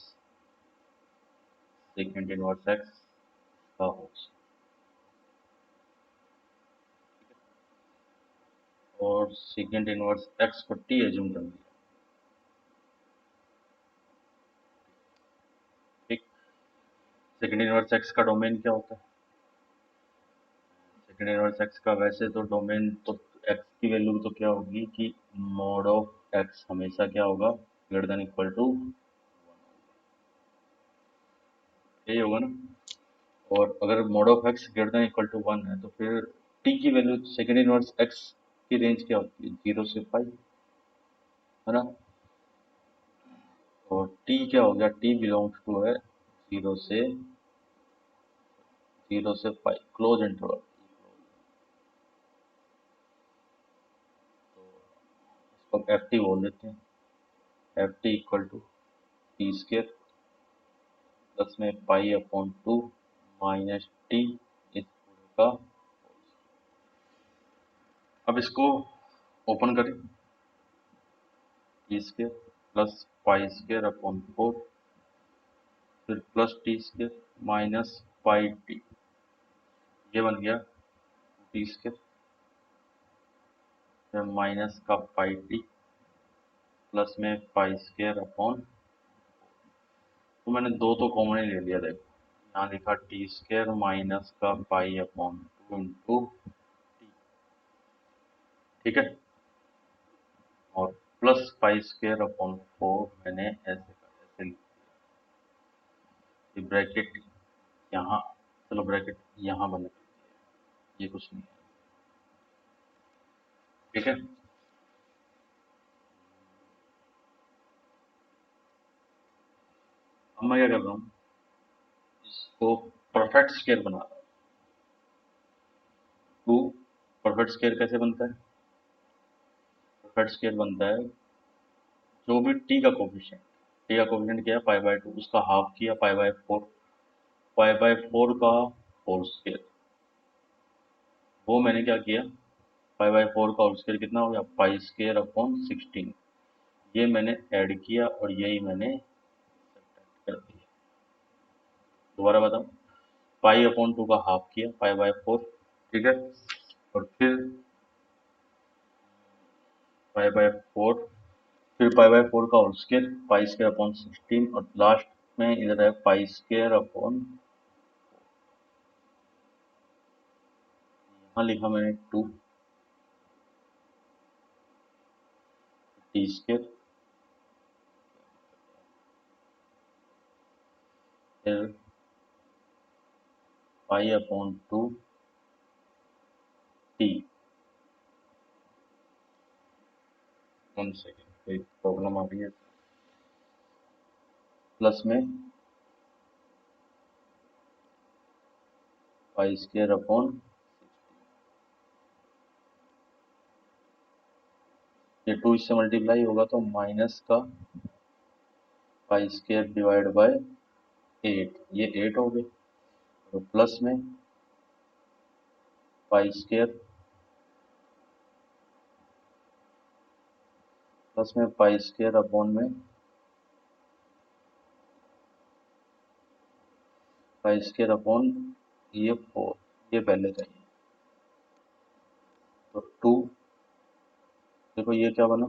[SPEAKER 1] सेकेंड इनवर्स एक्स का होल स्क्वायर, और सेकेंड इनवर्स एक्स को टी एज्यूम कर लिया, ठीक। सेकेंड इनवर्स एक्स का डोमेन क्या होता है, सेकेंड इनवर्स एक्स का वैसे तो डोमेन तो एक्स की वैल्यू तो क्या होगी कि मॉड ऑफ एक्स हमेशा क्या होगा, ग्रेटर देन इक्वल टू, यही होगा ना। और अगर mod of x greater than equal to 1 है तो फिर टी की वैल्यू, सेकेंड इनवर्स एक्स की रेंज क्या होती है, 0 से पाई, है ना। और टी क्या हो गया, टी बिलोंग्स टू है 0 से 5 क्लोज इंटरवल, इसको एफ टी बोल देते हैं, F T equal to T square plus में π/2 माइनस टी इस पूरे का। अब इसको ओपन करें, टी स्केयर प्लस π² 4, फिर plus T square minus pi T, ये बन गया टी स्केयर, फिर माइनस का पाई टी प्लस में π², तो मैंने दो तो कॉमन ही ले लिया, देखो यहाँ लिखा टी स्क्वायर माइनस का पाई अपॉन 2 इंटू टी, ठीक है, और प्लस पाई स्क्वायर अपॉन 4 मैंने ऐसे लिख दिया। ब्रैकेट यहाँ, चलो ब्रैकेट यहाँ बंद कर दिया, ये कुछ नहीं है, ठीक है। अब मैं क्या कर रहा हूँ, इसको परफेक्ट स्क्वायर बना रहा हूँ। टू परफेक्ट स्क्वायर कैसे बनता है? परफेक्ट स्क्वायर बनता है जो भी टी का कोफिशिएंट क्या है, पाई बाय 2, उसका हाफ किया पाई बाय 4, पाई बाय 4 का होल स्क्वायर, वो मैंने क्या किया, पाई बाय 4 का होल स्क्वायर कितना हो गया, पाई स्क्वायर अपॉन 16, ये मैंने ऐड किया और यही मैंने सब्ट्रैक्ट कर दिया। दोबारा बताओ, पाई अपॉन 2 का हाफ किया पाई बाय 4, ठीक है, और फिर पाई बाय 4, फिर पाई बाय 4 का whole square, pi square upon 16, और लास्ट में इधर है पाई स्क्वायर अपॉन, यहाँ लिखा मैंने 2 टी स्क्वायर, फिर पाई अपॉन 2 टी। 1 सेकेंड, कोई प्रॉब्लम आ रही है, प्लस में पाई स्क्वायर अपॉन, ये 2 इससे मल्टीप्लाई होगा तो माइनस का पाई स्क्वायर डिवाइड बाय 8, ये 8 हो गए, तो प्लस में पाई स्क्वायर, प्लस में पाई स्क्वायर अपॉन में पाई स्क्वायर अपॉन ये 4, ये पहले चाहिए, तो 2, देखो ये क्या बना,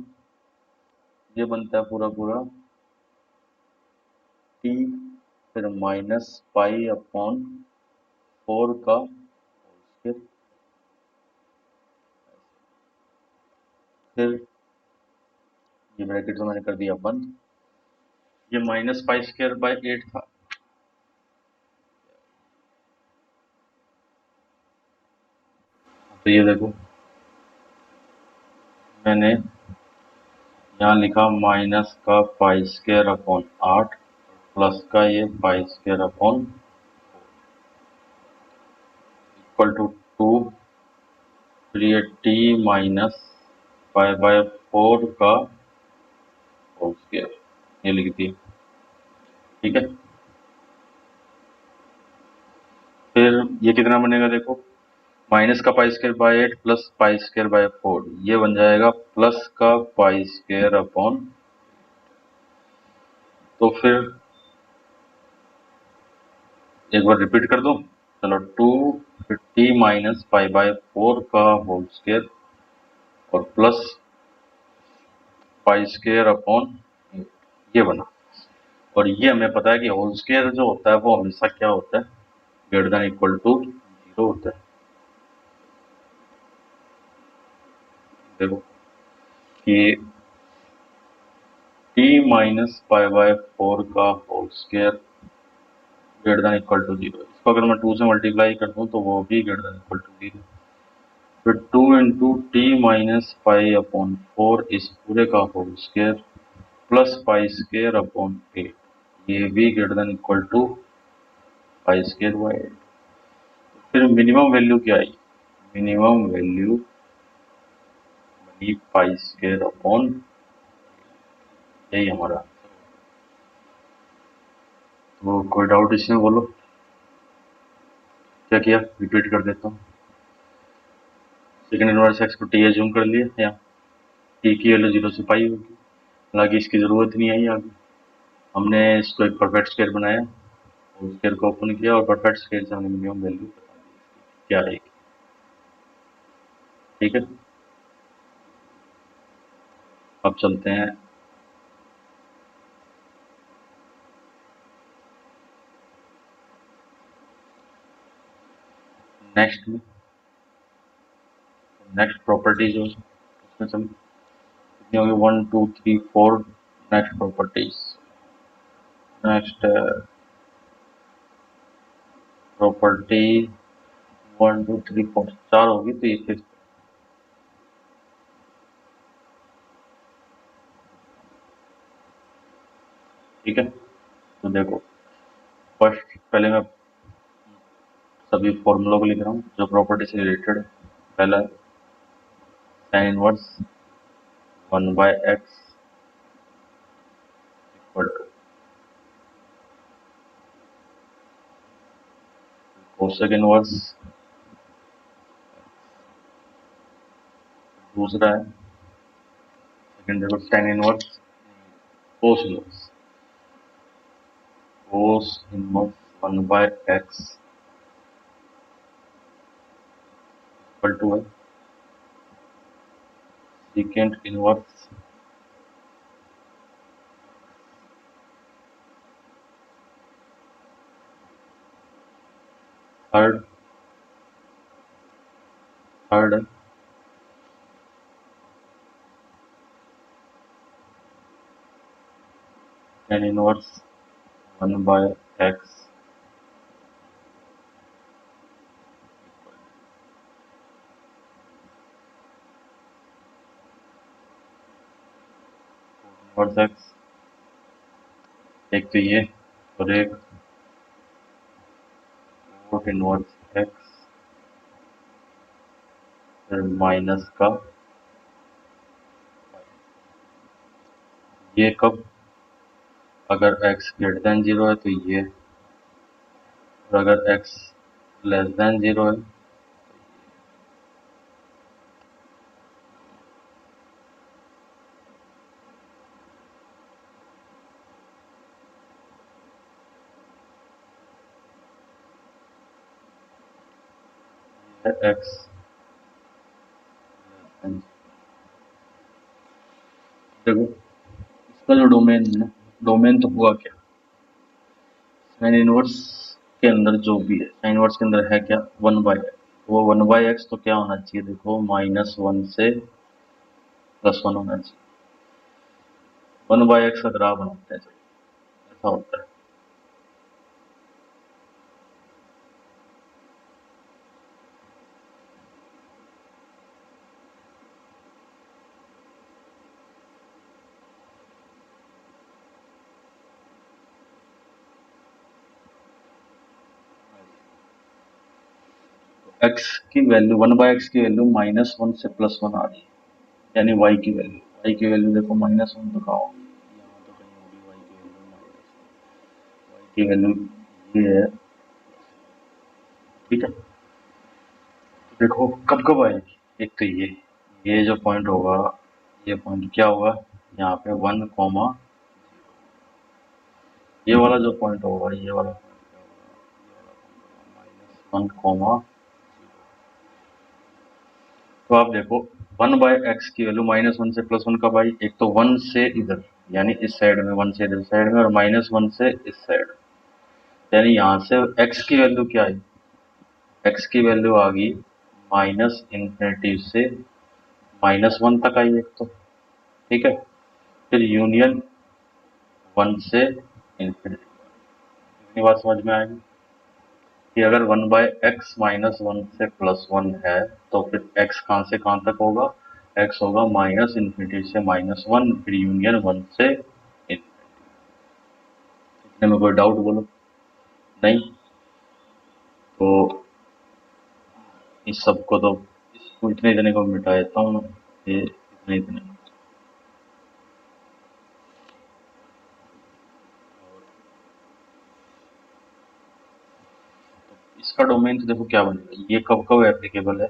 [SPEAKER 1] ये बनता है पूरा पूरा टी, फिर माइनस पाई अपॉन 4 का स्क्वायर, फिर ये ब्रैकेट तो मैंने कर दिया बंद, ये माइनस पाई स्क्वायर बाय 8 था, तो ये देखो मैंने यहाँ लिखा माइनस का पाई स्क्वायर अपॉन 8 प्लस का ये pi square upon equal to 2, फिर ये टी माइनस पाई बाय 4 का होल स्क्वायर, ये लिख दिया, ठीक है। फिर ये कितना बनेगा देखो, माइनस का पाई square by 8 plus pi square bye 4, ये बन जाएगा प्लस का पाई स्क्वायर अपॉन, तो फिर एक बार रिपीट कर दो, चलो 2, फिर टी माइनस पाई बाय 4 का होल स्क्वायर और प्लस पाई स्क्वायर अपॉन, ये बना, और ये हमें पता है कि होल स्क्वायर जो होता है वो हमेशा क्या होता है, ग्रेटर देन इक्वल टू 0 होता है। देखो कि टी माइनस पाई बाय 4 का whole square greater than equal to 0, इसको अगर मैं 2 से मल्टीप्लाई कर दूं तो वो भी ग्रेटर देन इक्वल टू 0, फिर 2 into T minus pi upon 4 इस पूरे का whole square plus pi square upon 8, ये भी greater than equal to pi square by 8। फिर मिनिमम वैल्यू क्या आई, मिनिमम वैल्यू बनी पाई स्क्वायर अपॉन, यही हमारा, तो कोई डाउट इसमें बोलो, क्या किया, रिपीट कर देता हूँ, सेकंड इनवर्स एक्स को टी एज्यूम कर लिया, या टी की वैल्यू 0 से पाई होगी, हालांकि इसकी ज़रूरत नहीं आई आगे, हमने इसको एक परफेक्ट स्क्वायर बनाया, स्क्वायर को ओपन किया और परफेक्ट स्क्वायर से हमने मिनिमम वैल्यू बता दी क्या रहेगी, ठीक है। अब चलते हैं, नेक्स्ट में नेक्स्ट प्रॉपर्टीज हो उसमें चलो कितनी होगी 1 2 3 4 नेक्स्ट प्रॉपर्टीज नेक्स्ट प्रॉपर्टी 1 2 3 4 4 होगी तो ये फिर ठीक है। तो देखो फर्स्ट पहले मैं सभी फॉर्मूलों को लिख रहा हूँ जो प्रॉपर्टी से रिलेटेड है। पहला sine inverse 1/x equal to cosec inverse. दूसरा है सेकंड देखो tan inverse cos inverse 1/x equal to है secant inverse third third tan inverse 1/x inverse x एक तो ये और एक कोट इनवर्स x फिर माइनस का ये कब अगर x ग्रेटर देन 0 है तो ये और अगर x लेस देन 0 है x देखो इसका जो डोमेन है डोमेन तो हुआ क्या साइन इनवर्स के अंदर जो भी है साइन इनवर्स के अंदर है क्या 1/x वो 1/x तो क्या होना चाहिए देखो -1 से +1 होना चाहिए 1/x का ग्राफ बनाते हैं ऐसा होता है x की वैल्यू 1/x की वैल्यू -1 से +1 आ रही है यानी y की वैल्यू देखो -1 तो कहाँ होगी यहाँ तो कहीं होगी y की वैल्यू ये है ठीक है। तो देखो कब कब आएगी एक तो ये जो पॉइंट होगा ये पॉइंट क्या होगा यहाँ पे 1, ये वाला जो पॉइंट होगा ये वाला पॉइंट क्या होगा -1, तो आप देखो 1/x की वैल्यू -1 से +1 कब आई एक तो 1 से इधर यानी इस साइड में 1 से इधर साइड में और -1 से इस साइड यानी यहाँ से x की वैल्यू क्या आई x की वैल्यू आ गई -∞ से -1 तक आई एक तो ठीक है फिर यूनियन 1 से इन्फिनिटी इतनी बात समझ में आएगी कि अगर 1/x -1 से +1 है तो फिर x कहाँ से कहाँ तक होगा x होगा -∞ से -1 फिर यूनियन 1 से इन्फिनिटी। इतने में कोई डाउट बोलो नहीं तो इस सब को तो इसको इतने को मिटा देता हूँ मैं ये इतने इसका डोमेन तो देखो क्या बनेगा ये कब कब एप्लीकेबल है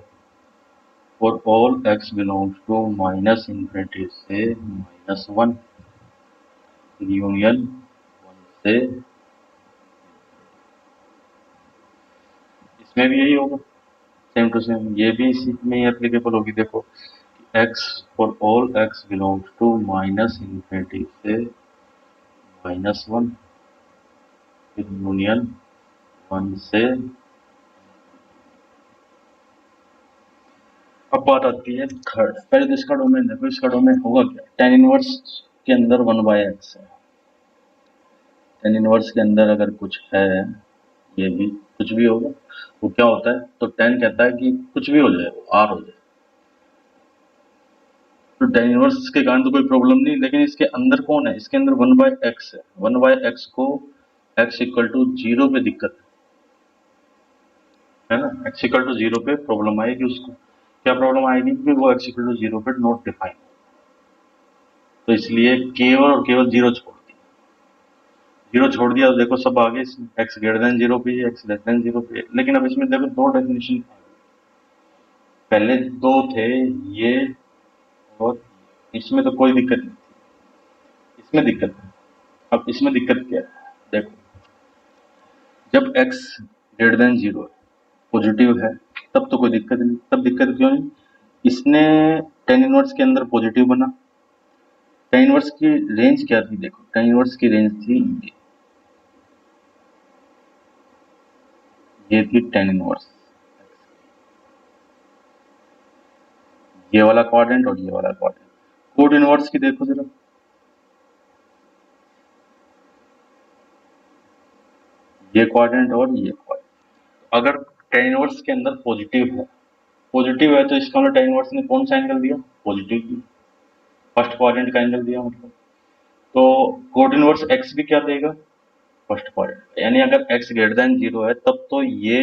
[SPEAKER 1] for all x belongs to -∞ से -1 यूनियन 1 से इसमें भी यही होगा सेम टू सेम ये भी इसी में ही एप्लीकेबल होगी देखो x for all x belongs to -∞ से -1 फिर यूनियन 1 से बात आती है थर्ड। पहले तो इसका डोमेन देखो, इसका डोमेन होगा क्या, टेन इनवर्स के अंदर 1/x है। टेन इनवर्स के अंदर अगर कुछ है, ये भी कुछ भी होगा, वो क्या होता है, तो टेन कहता है कि कुछ भी हो जाए, वो आर हो जाए, तो टेन इनवर्स के कारण तो कोई प्रॉब्लम नहीं। लेकिन इसके अंदर कौन है, इसके अंदर 1/x है। 1/x को x इक्वल टू 0 पे दिक्कत है ना, x इक्वल टू 0 पे प्रॉब्लम आएगी उसको। क्या प्रॉब्लम आएगी कि वो x इक्वल टू 0 पे नॉट डिफाइन, तो इसलिए केवल और केवल 0 छोड़ दिया। 0 छोड़ दिया तो देखो सब आगे x ग्रेटर देन 0 पे, x लेस देन 0 पे। लेकिन अब इसमें देखो दो डेफिनेशन, पहले दो थे ये, और इसमें तो कोई दिक्कत नहीं, इसमें दिक्कत है। अब इसमें दिक्कत क्या है, देखो जब x ग्रेटर देन 0 है, पॉजिटिव है, तब तो कोई दिक्कत नहीं। तब दिक्कत क्यों नहीं, इसने टेन इनवर्स के अंदर पॉजिटिव बना। टेन इनवर्स की रेंज क्या थी, देखो टेन इनवर्स की रेंज थी ये थी टेन इनवर्स, ये वाला क्वाड्रेंट और ये वाला क्वाड्रेंट। कोड इनवर्स की देखो जरा, ये क्वाड्रेंट और ये क्वाड्रेंट। अगर टेन इनवर्स के अंदर पॉजिटिव है तो इसका मतलब टेन इनवर्स ने कौन सा एंगल दिया, पॉजिटिव दिया, फर्स्ट क्वाड्रेंट का एंगल दिया मतलब। तो कोड इनवर्स एक्स भी क्या देगा, फर्स्ट क्वाड्रेंट। यानी अगर एक्स ग्रेटर देन 0 है तब तो ये,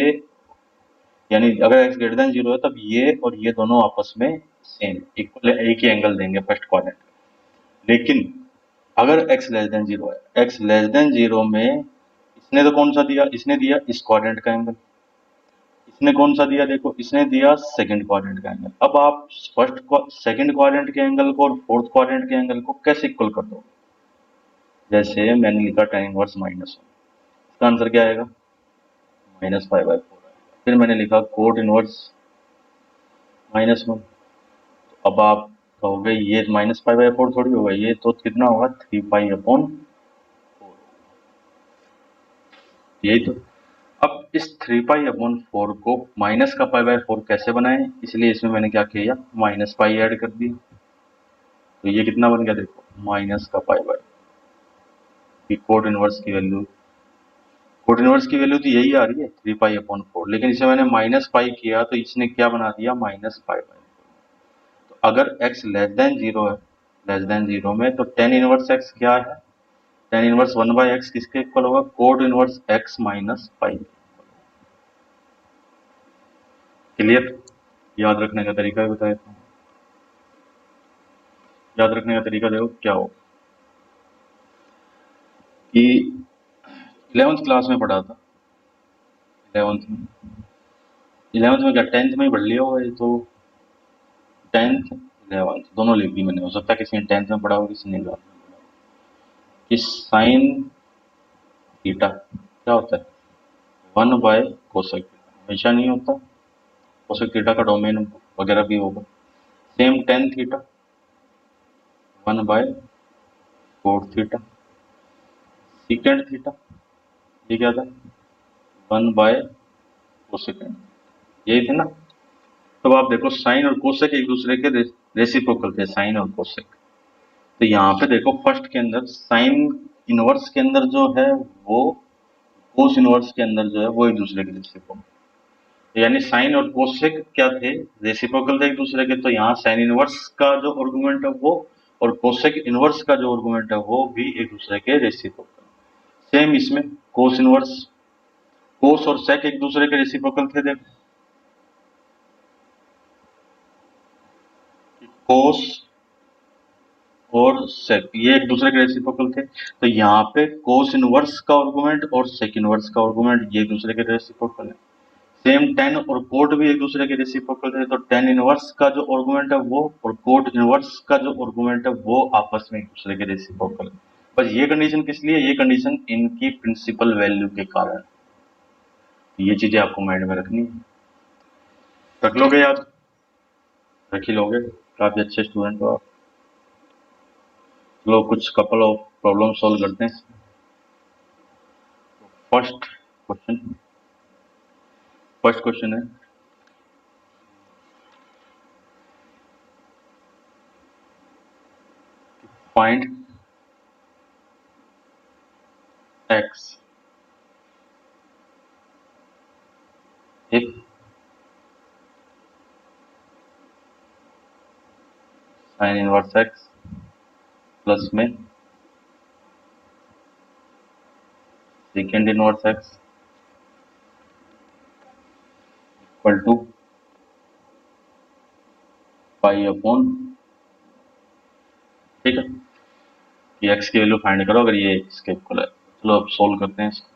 [SPEAKER 1] यानी अगर एक्स ग्रेटर देन 0 है तब ये और ये दोनों आपस में सेम इक्वल एक ही एंगल देंगे फर्स्ट क्वाड्रेंट। लेकिन अगर एक्स लेस देन 0 है, एक्स लेस देन 0 में इसने तो कौन सा दिया, इसने दिया इस क्वाड्रेंट का एंगल। इसने कौन सा दिया, देखो इसने दिया सेकंड क्वाड्रेंट का एंगल। अब आप सेकंड क्वाड्रेंट के एंगल को और फोर्थ क्वाड्रेंट के एंगल को कैसे इक्वल कर दो, जैसे मैंने लिखा tan इनवर्स -1, इसका आंसर क्या आएगा, -π/4 आएगा। फिर मैंने लिखा कोट इनवर्स -1, तो अब आप कहोगे ये -π/4 थोड़ी होगा, ये तो कितना होगा 3π/4, यही तो। अब इस 3π/4 को माइनस का π/4 कैसे बनाएं, इसलिए इसमें मैंने क्या किया, -π ऐड कर दिया, तो ये कितना बन गया, देखो माइनस का π/4। कोट इनवर्स की वैल्यू, कोट इनवर्स की वैल्यू तो यही आ रही है 3π/4, लेकिन इसे मैंने -π किया तो इसने क्या बना दिया, -π/4। तो अगर x लेस देन 0 है, लेस देन 0 में, तो tan इनवर्स x क्या है, tan इनवर्स 1/x किसके इक्वल होगा, coat inverse x minus pi. Clear, याद रखने का तरीका भी बता देता हूँ। याद रखने का तरीका देखो क्या हो, कि 11th क्लास में पढ़ा था, 11th में, 11th में क्या 10th में ही पढ़ लिया होगा ये तो। 10th 11th दोनों लिख दी मैंने, हो सकता है किसी ने 10th में पढ़ा हो, किसी ने 11th में पढ़ा हो। कि साइन थीटा क्या होता है, 1/कोसेक थीटा, हमेशा नहीं होता, कोसेक थीटा का डोमेन वगैरह भी होगा। सेम टेन थीटा 1/कोट थीटा, सीकेंड थीटा ये क्या था, 1/कोसेकेंड, यही थे ना। तो आप देखो साइन और कोसेक एक दूसरे के रेसिप्रोकल थे, साइन और कोसेक। तो यहाँ पे देखो फर्स्ट के अंदर साइन इनवर्स के अंदर जो है वो कोस इनवर्स के अंदर जो है वो एक दूसरे के रेसिप्रोकल, यानी साइन और कोसेक क्या थे, रेसिप्रोकल थे एक दूसरे के। तो यहाँ साइन इनवर्स का जो आर्गुमेंट है वो, और कोसेक इनवर्स का जो आर्गुमेंट है वो भी एक दूसरे के रेसिप्रोकल। सेम इसमें कोस इनवर्स, कोस और सेक एक दूसरे के रेसिप्रोकल थे, देखो कोस और सेक ये एक दूसरे के रेसिप्रोकल थे। तो यहाँ पे कोस इनवर्स का आर्गुमेंट और सेक इनवर्स का आर्गुमेंट ये एक दूसरे के रेसिप्रोकल है। सेम टेन और कोट भी एक दूसरे के रेसिप्रोकल है, तो टेन इनवर्स का जो आर्गुमेंट है वो और कोट इनवर्स का जो आर्गुमेंट है वो आपस में एक दूसरे के रेसिप्रोकल है। बस ये कंडीशन किस लिए, ये कंडीशन इनकी प्रिंसिपल वैल्यू के कारण, ये चीजें आपको माइंड में रखनी है। रख लोगे याद, रख ही लोगे, काफी अच्छे स्टूडेंट हो आप। चलो कुछ कपल ऑफ प्रॉब्लम सॉल्व करते हैं। फर्स्ट क्वेश्चन, फर्स्ट क्वेश्चन है find x if sine inverse x plus में secant inverse x equal to pi upon, ठीक है, कि x की वैल्यू फाइंड करो अगर ये इसके इक्वल है। चलो अब सोल्व करते हैं इसको।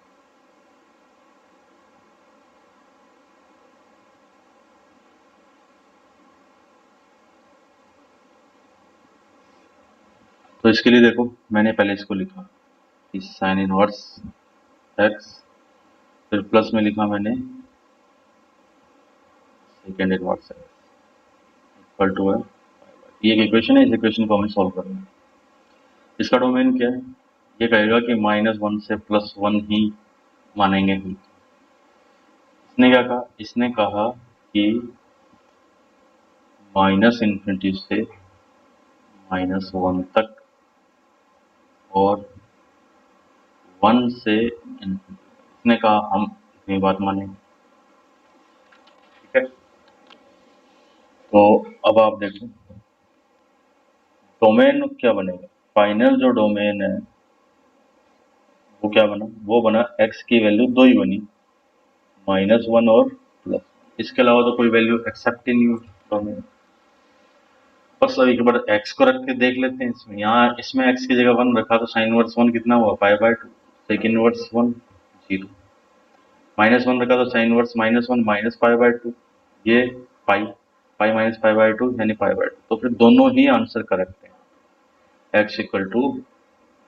[SPEAKER 1] तो इसके लिए देखो मैंने पहले इसको लिखा कि साइन इनवर्स x, फिर प्लस में लिखा मैंने second inverse x equal to है, ये एक इक्वेशन है, इस इक्वेशन को हमें सॉल्व करना है। इसका डोमेन क्या है, ये कहेगा कि -1 से +1 ही मानेंगे हम। इसने क्या कहा, इसने कहा कि -∞ से -1 तक और 1 से इन्फिनिटी, इसने कहा हम इतनी बात मानेंगे, ठीक है। तो अब आप देखो डोमेन क्या बनेगा, फाइनल जो डोमेन है वो क्या बना, वो बना x की वैल्यू दो ही बनी, -1 और प्लस, इसके अलावा तो कोई वैल्यू एक्सेप्ट ही नहीं हुई डोमेन। बस अब एक बार x को रख के देख लेते हैं, इसमें यहाँ इसमें x की जगह 1 रखा तो साइन इनवर्स 1 कितना हुआ, π/2, सेकेंड इनवर्स 1 0, -1 रखा तो साइन इनवर्स -1 -π/2, ये पाई, पाई माइनस π/2 यानी π/2, तो फिर दोनों ही आंसर करेक्ट है, x equal two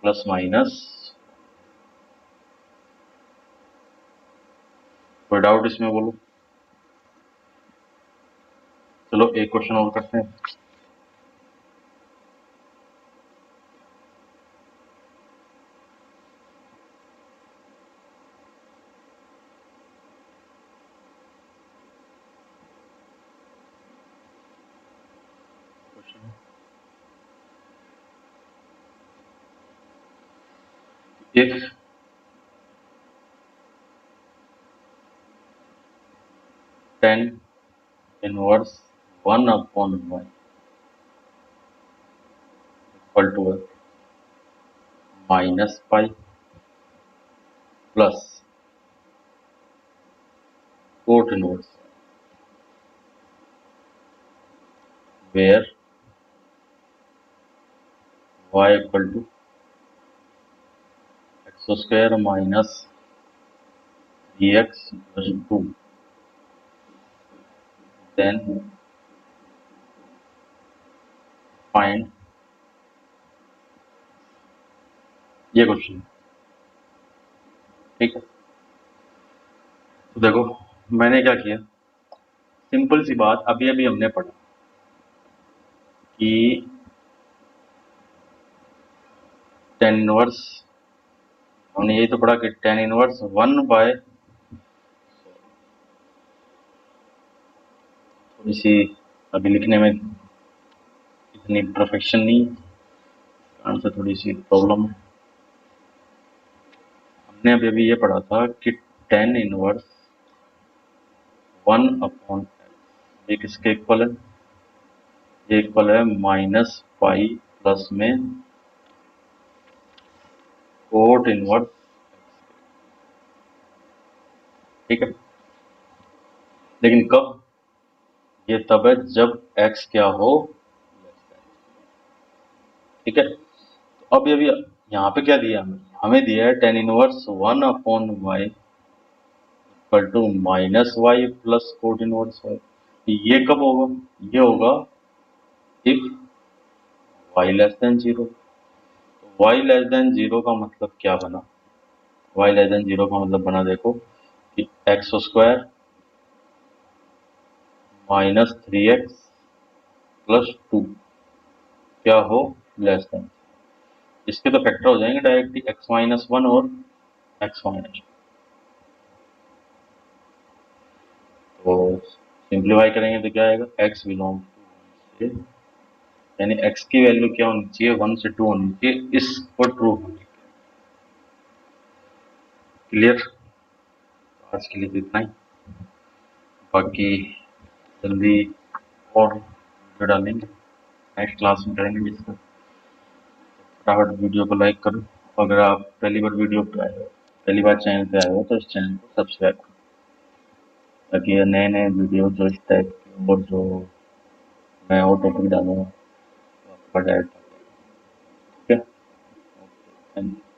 [SPEAKER 1] plus minus. कोई डाउट इसमें बोलो। चलो एक क्वेश्चन और करते हैं। if tan inverse 1/y equal to -π plus cot inverse where y equal to x² minus 3x plus 2, then find, ये क्वेश्चन, ठीक है। तो देखो मैंने क्या किया, सिंपल सी बात, अभी अभी हमने पढ़ा कि tan इनवर्स, हमने यही तो पढ़ा कि tan इनवर्स 1/, थोड़ी सी अभी लिखने में इतनी परफेक्शन नहीं, आंसर थोड़ी सी प्रॉब्लम है। हमने अभी अभी ये पढ़ा था कि tan इनवर्स 1/, ये किसके इक्वल है, ये इक्वल है -π प्लस में कोट इनवर्स, ठीक है। लेकिन कब, ये तब है जब x क्या हो, ठीक है। तो अब अभी यहाँ पे क्या दिया हमें, हमें दिया है tan inverse 1/y equal to -y plus cot inverse y। ये कब होगा, ये होगा if y less than 0। y less than 0 का मतलब क्या बना, y लेस देन 0 का मतलब बना देखो कि x² माइनस 3x प्लस 2 क्या हो, लेस देन, इसके तो फैक्टर हो जाएंगे डायरेक्टली x-1 और x-2, तो सिंप्लीफाई करेंगे तो क्या आएगा, x बिलोंग टू यानी x की वैल्यू क्या होनी चाहिए, 1 से 2 होनी चाहिए, इसको ट्रू होनी चाहिए। क्लियर? आज के लिए तो इतना ही, बाकी जल्दी और वीडियो डालेंगे, नेक्स्ट क्लास में करेंगे डिस्कस। फटाफट वीडियो को लाइक करो, अगर आप पहली बार वीडियो पे आए हो, पहली बार चैनल पे आए हो तो इस चैनल को सब्सक्राइब करो, ताकि नए नए वीडियो जो इस टाइप के और जो मैं और टॉपिक डालूंगा तो आपका डायरेक्ट, ठीक है? Thank you.